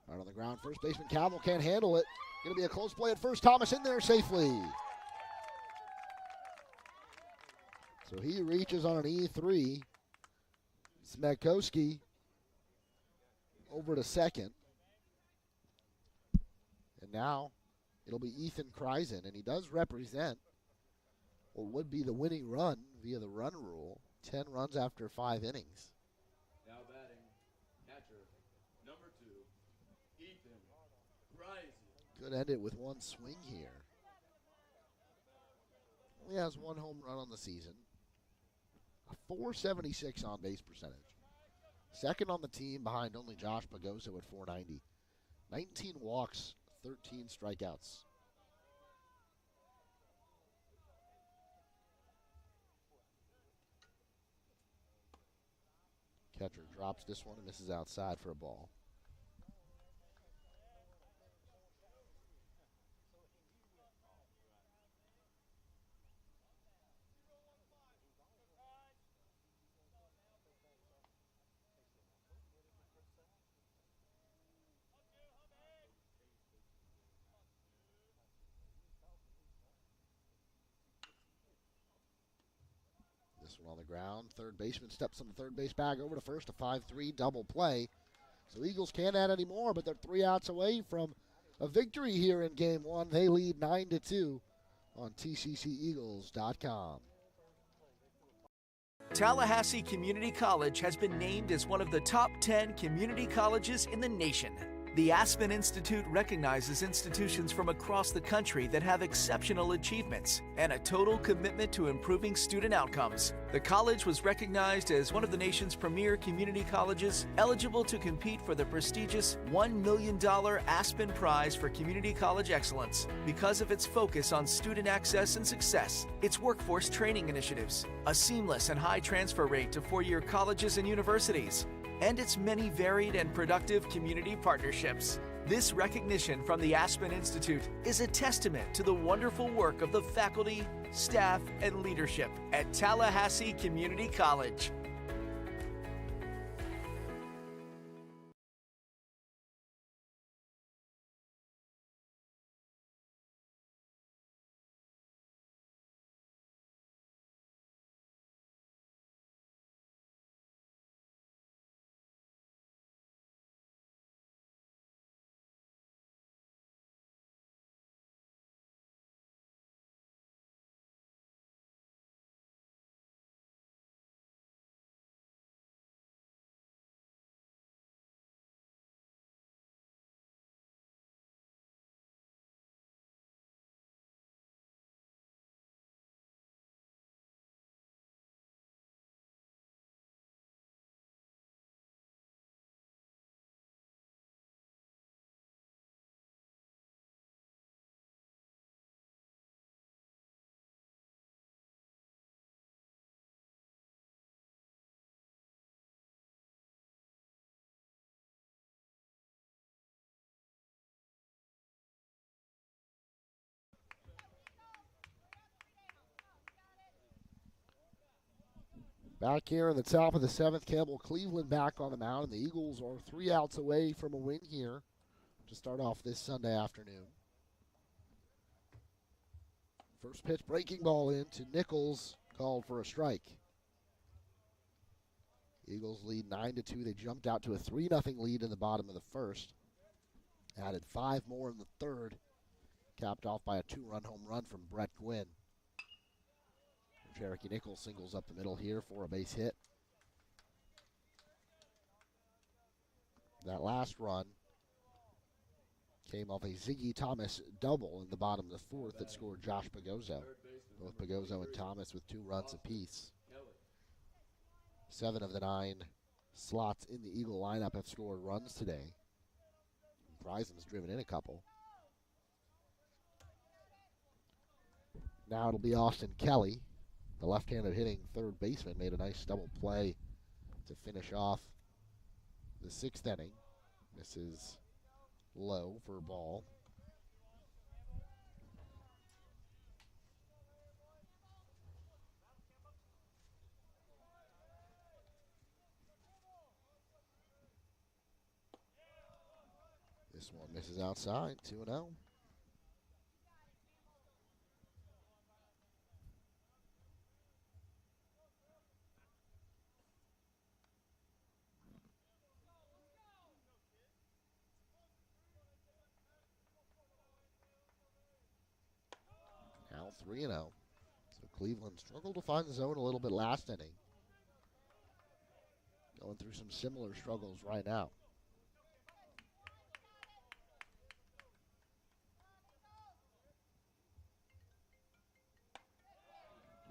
Right on the ground, first baseman Cavill can't handle it. Going to be a close play at first. Thomas in there safely. So he reaches on an E3. Smikowski over to second. And now it'll be Ethan Kreisen, and he does represent what would be the winning run via the run rule. 10 runs after 5 innings. Now batting, catcher, number 2, Ethan Kreisen. Could end it with one swing here. Only has 1 home run on the season. A .476 on base percentage. Second on the team behind only Josh Pagozzo at .490. 19 walks, 13 strikeouts. Catcher drops this one and misses outside for a ball. one on the ground. Third baseman steps on the third base bag over to first. A 5-3 double play. So Eagles can't add any more, but they're 3 outs away from a victory here in Game 1. They lead 9-2 on TCCEagles.com. Tallahassee Community College has been named as one of the top 10 community colleges in the nation. The Aspen Institute recognizes institutions from across the country that have exceptional achievements and a total commitment to improving student outcomes. The college was recognized as one of the nation's premier community colleges, eligible to compete for the prestigious $1 million Aspen Prize for Community College Excellence because of its focus on student access and success, its workforce training initiatives, a seamless and high transfer rate to four-year colleges and universities, and its many varied and productive community partnerships. This recognition from the Aspen Institute is a testament to the wonderful work of the faculty, staff, and leadership at Tallahassee Community College. Back here in the top of the 7th, Campbell Cleveland back on the mound, and the Eagles are 3 outs away from a win here to start off this Sunday afternoon. First pitch, breaking ball in to Nichols, called for a strike. Eagles lead 9-2. They jumped out to a 3-0 lead in the bottom of the first. Added 5 more in the third, capped off by a 2-run home run from Brett Gwynn. Cherokee Nichols singles up the middle here for a base hit. That last run came off a Ziggy Thomas double in the bottom of the fourth that scored Josh Pagozzo. Both Pagozzo and Thomas with 2 runs apiece. 7 of the 9 slots in the Eagle lineup have scored runs today. Bryson's driven in a couple. Now it'll be Austin Kelly. The left-handed hitting third baseman made a nice double play to finish off the 6th inning. This is low for a ball. This one misses outside, 2-0. Now 3-0. So Cleveland struggled to find the zone a little bit last inning. Going through some similar struggles right now.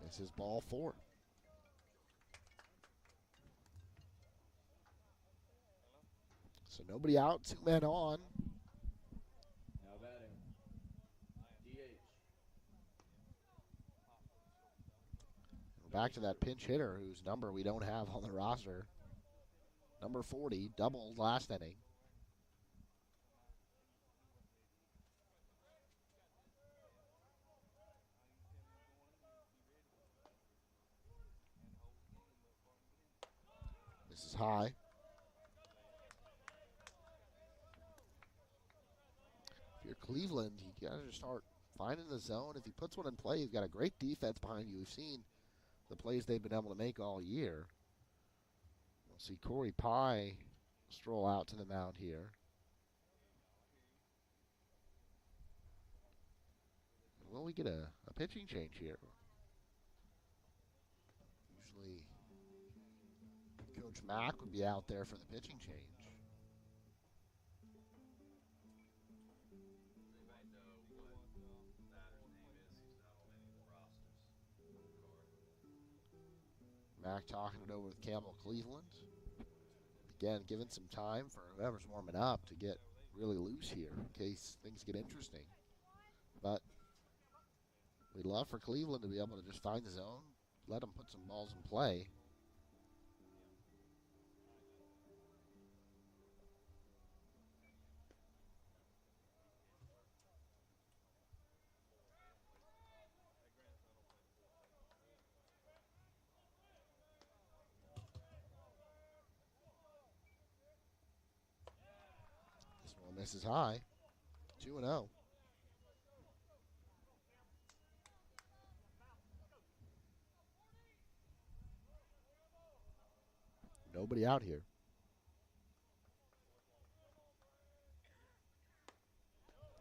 This is ball 4. So nobody out, 2 men on. Now batting, DH. We're back to that pinch hitter whose number we don't have on the roster. Number 40, doubled last inning. This is high. If you're Cleveland, you got to start finding the zone. If he puts one in play, you've got a great defense behind you. We've seen the plays they've been able to make all year. We'll see Corey Pye stroll out to the mound here. Will we get a pitching change here? Usually Coach Mack would be out there for the pitching change. Mack talking it over with Campbell Cleveland. Again, giving some time for whoever's warming up to get really loose here in case things get interesting. But we'd love for Cleveland to be able to just find the zone, let them put some balls in play. This one misses high. 2-0. Nobody out here.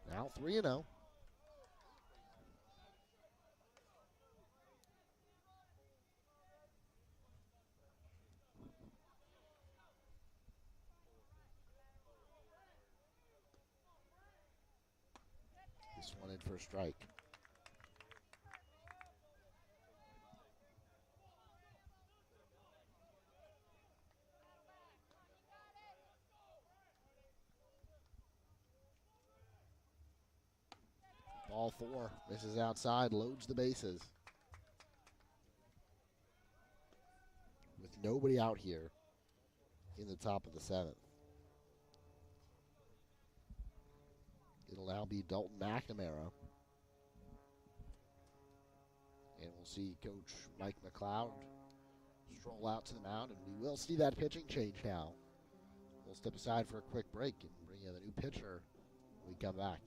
Now 3-0. This one in for a strike. Ball 4, misses outside, loads the bases. With nobody out here in the top of the 7th. It'll now be Dalton McNamara. And we'll see Coach Mike McLeod stroll out to the mound, and we will see that pitching change now. We'll step aside for a quick break and bring you the new pitcher when we come back.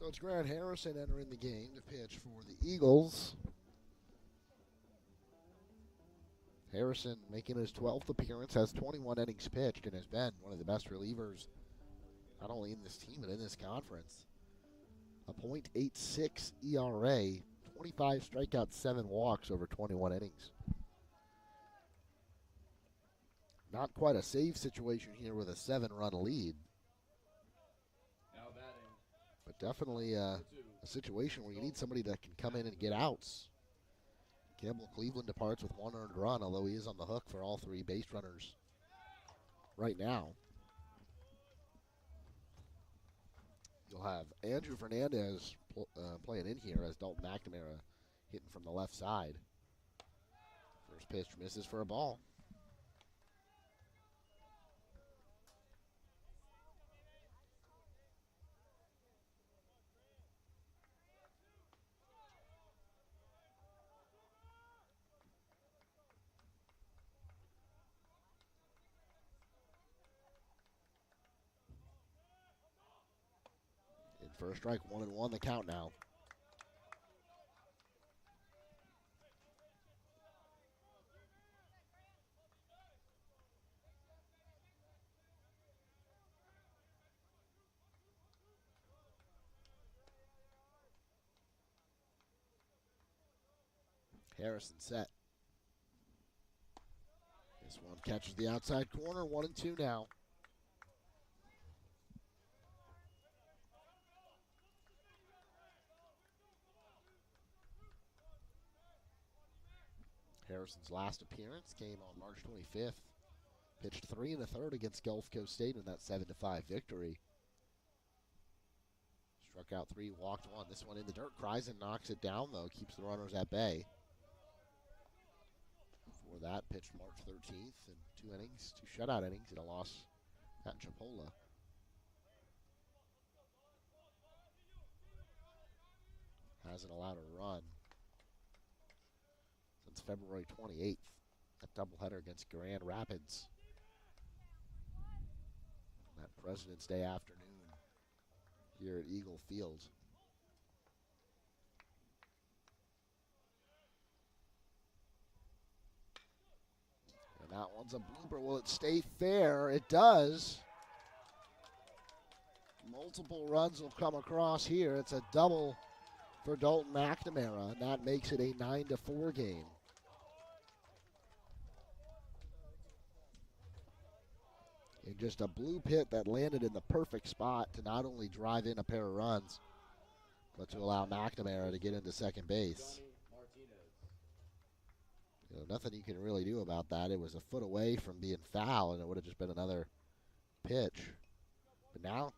So it's Grant Harrison entering the game to pitch for the Eagles. Harrison making his 12th appearance, has 21 innings pitched, and has been one of the best relievers, not only in this team, but in this conference. A .86 ERA, 25 strikeouts, 7 walks over 21 innings. Not quite a save situation here with a 7-run lead. definitely a situation where you need somebody that can come in and get outs. Campbell Cleveland departs with 1 earned run, although he is on the hook for all 3 base runners right now. You'll have Andrew Fernandez playing in here as Dalton McNamara hitting from the left side. First pitch misses for a ball. In first strike, 1-1 the count now. Harrison set. This one catches the outside corner, 1-2 now. Harrison's last appearance came on March 25th. Pitched 3 1/3 against Gulf Coast State in that 7-5 victory. Struck out 3, walked 1. This one in the dirt. Kreisen knocks it down, though. Keeps the runners at bay. Before that, pitched March 13th in 2 innings, 2 shutout innings, and a loss at Chipola. Hasn't allowed a run since February 28th. That doubleheader against Grand Rapids. That President's Day afternoon here at Eagle Field. And that one's a blooper. Will it stay fair? It does. Multiple runs will come across here. It's a double for Dalton McNamara, and that makes it a 9-4 game. In just a blue pit that landed in the perfect spot to not only drive in a pair of runs, but to allow McNamara to get into second base. You know, nothing you can really do about that. It was a foot away from being foul, and it would have just been another pitch. But now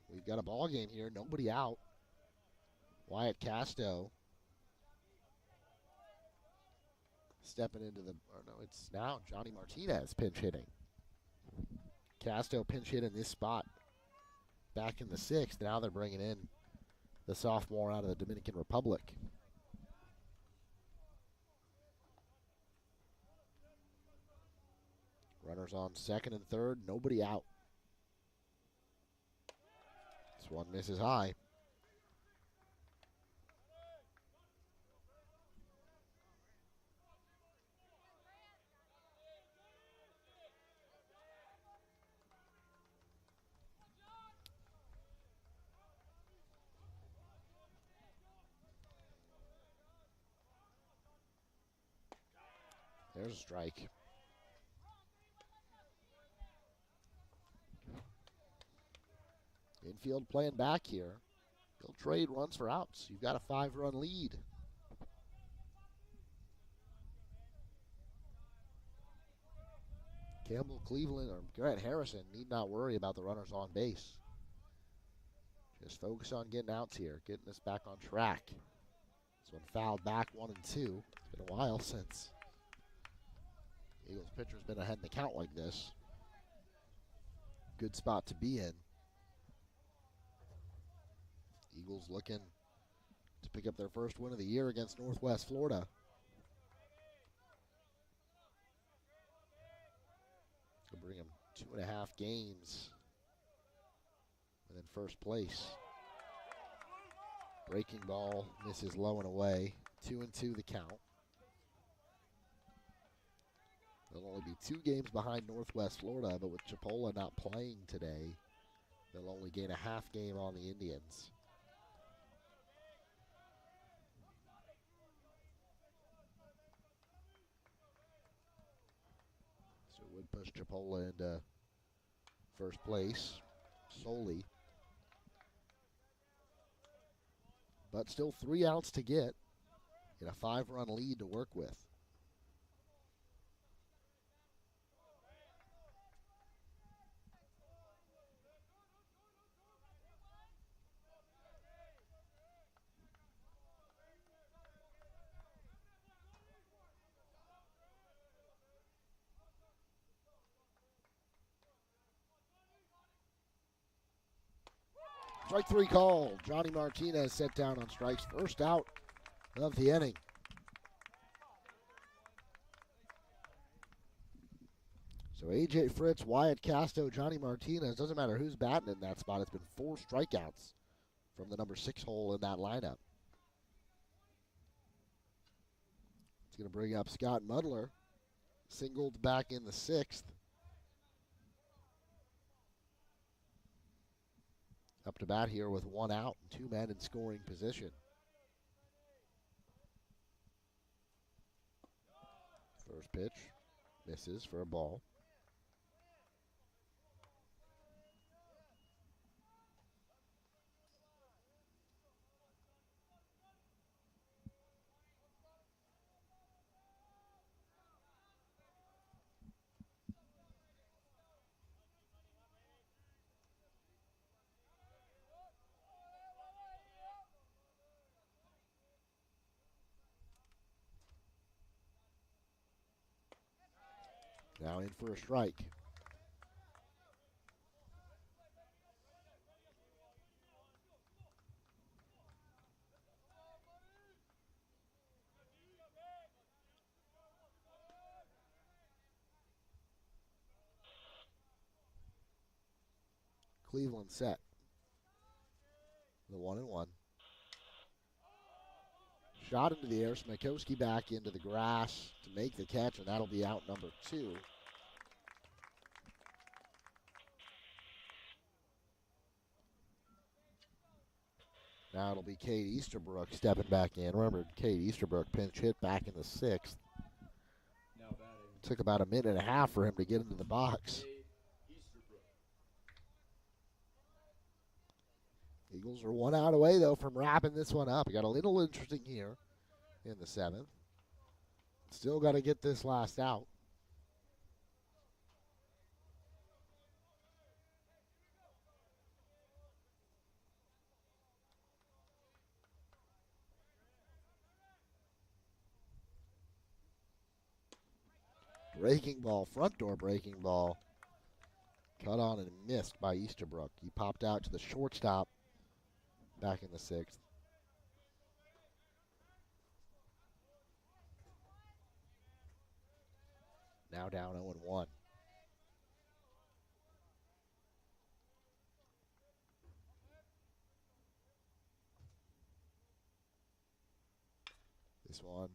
we've got a ball game here. Nobody out. Wyatt Casto stepping into the, or no, it's now Johnny Martinez pinch hitting. Casto pinch hit in this spot back in the 6th. Now they're bringing in the sophomore out of the Dominican Republic. Runners on second and third, nobody out. This one misses high. There's a strike. Infield playing back here. They'll trade runs for outs. You've got a 5-run lead. Campbell Cleveland or Garrett Harrison need not worry about the runners on base. Just focus on getting outs here, getting this back on track. This one fouled back 1-2. It's been a while since Eagles pitcher's been ahead in the count like this. Good spot to be in. Eagles looking to pick up their first win of the year against Northwest Florida. Could bring them 2.5 games within first place. Breaking ball misses low and away. 2-2 the count. They'll only be 2 games behind Northwest Florida, but with Chipola not playing today, they'll only gain a half game on the Indians. So it would push Chipola into first place solely. but still 3 outs to get and a 5-run lead to work with. Strike 3 called. Johnny Martinez set down on strikes. First out of the inning. So A.J. Fritz, Wyatt Casto, Johnny Martinez. Doesn't matter who's batting in that spot. It's been 4 strikeouts from the number 6 hole in that lineup. It's going to bring up Scott Mudler. Singled back in the 6th. Up to bat here with 1 out and 2 men in scoring position. First pitch misses for a ball. Now in for a strike. Cleveland set. The 1-1. Shot into the air. Smikowski back into the grass to make the catch, and that'll be out number 2. Now it'll be Cade Easterbrook stepping back in. Remember, Cade Easterbrook pinch hit back in the 6th. Now batting. Took about a minute and a half for him to get into the box. Cade Easterbrook. Eagles are 1 out away, though, from wrapping this one up. We got a little interesting here in the 7th. Still got to get this last out. Breaking ball, front door breaking ball. Cut on and missed by Easterbrook. He popped out to the shortstop back in the 6th. Now down 0-1. This one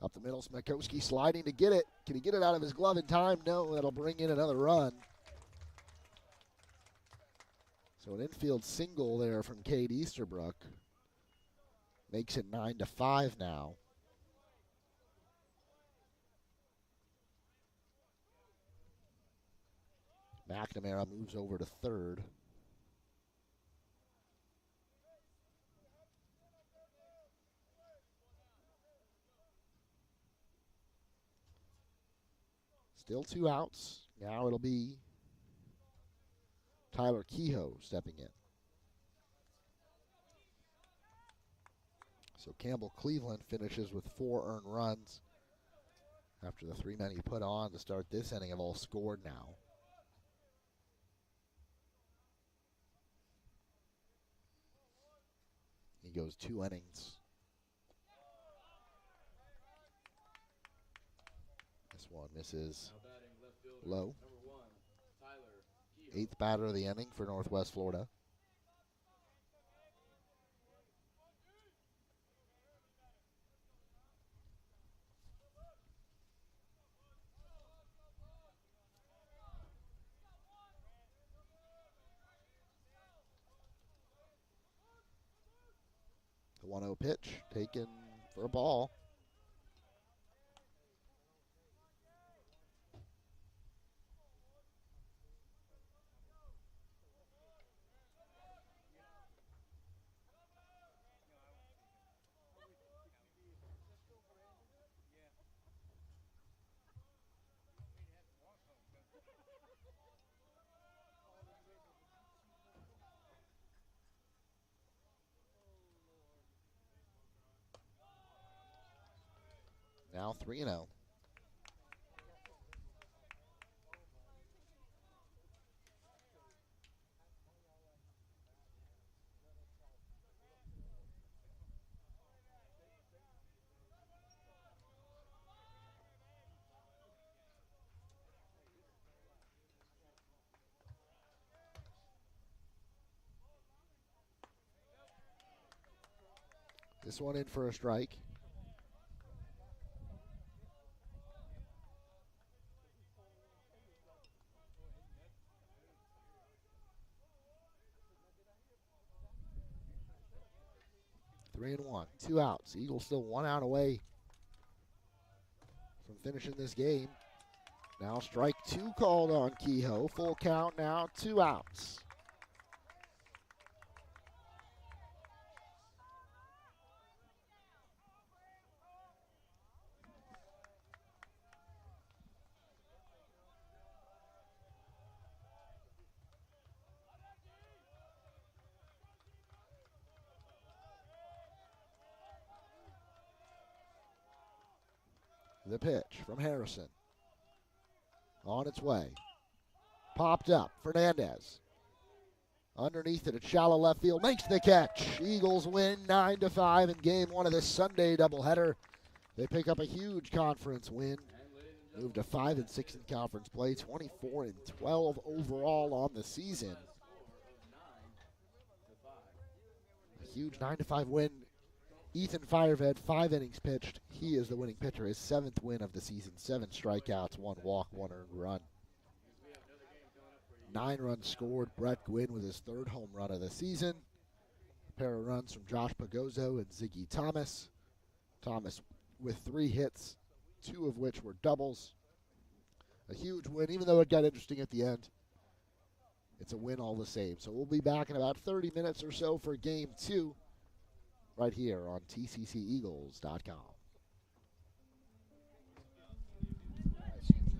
up the middle. Smikowski sliding to get it. Can he get it out of his glove in time? No, that'll bring in another run. So an infield single there from Cade Easterbrook. Makes it 9-5 now. McNamara moves over to third. Still 2 outs. Now it'll be Tyler Kehoe stepping in. So Campbell Cleveland finishes with 4 earned runs after the 3 men he put on to start this inning have all scored now. He goes 2 innings. This one misses Now batting left fielder. low. Number 1, Tyler Kehoe. 8th batter of the inning for Northwest Florida. The 1-0 pitch taken for a ball. Now 3-0. This one in for a strike. Three and one, 2 outs. Eagles still 1 out away from finishing this game. Now strike 2 called on Kehoe. Full count now, 2 outs. The pitch from Harrison. On its way. Popped up. Fernandez. Underneath it at shallow left field. Makes the catch. Eagles win 9-5 in game 1 of this Sunday doubleheader. They pick up a huge conference win. Move to 5-6 in conference play. 24-12 overall on the season. A huge 9-5 win. Ethan Fireved, 5 innings pitched. He is the winning pitcher. His 7th win of the season. 7 strikeouts, 1 walk, 1 earned run. 9 runs scored. Brett Gwynn with his 3rd home run of the season. A pair of runs from Josh Pagozzo and Ziggy Thomas. Thomas with 3 hits, 2 of which were doubles. A huge win, even though it got interesting at the end. It's a win all the same. So we'll be back in about 30 minutes or so for game 2. Right here on TCCEagles.com.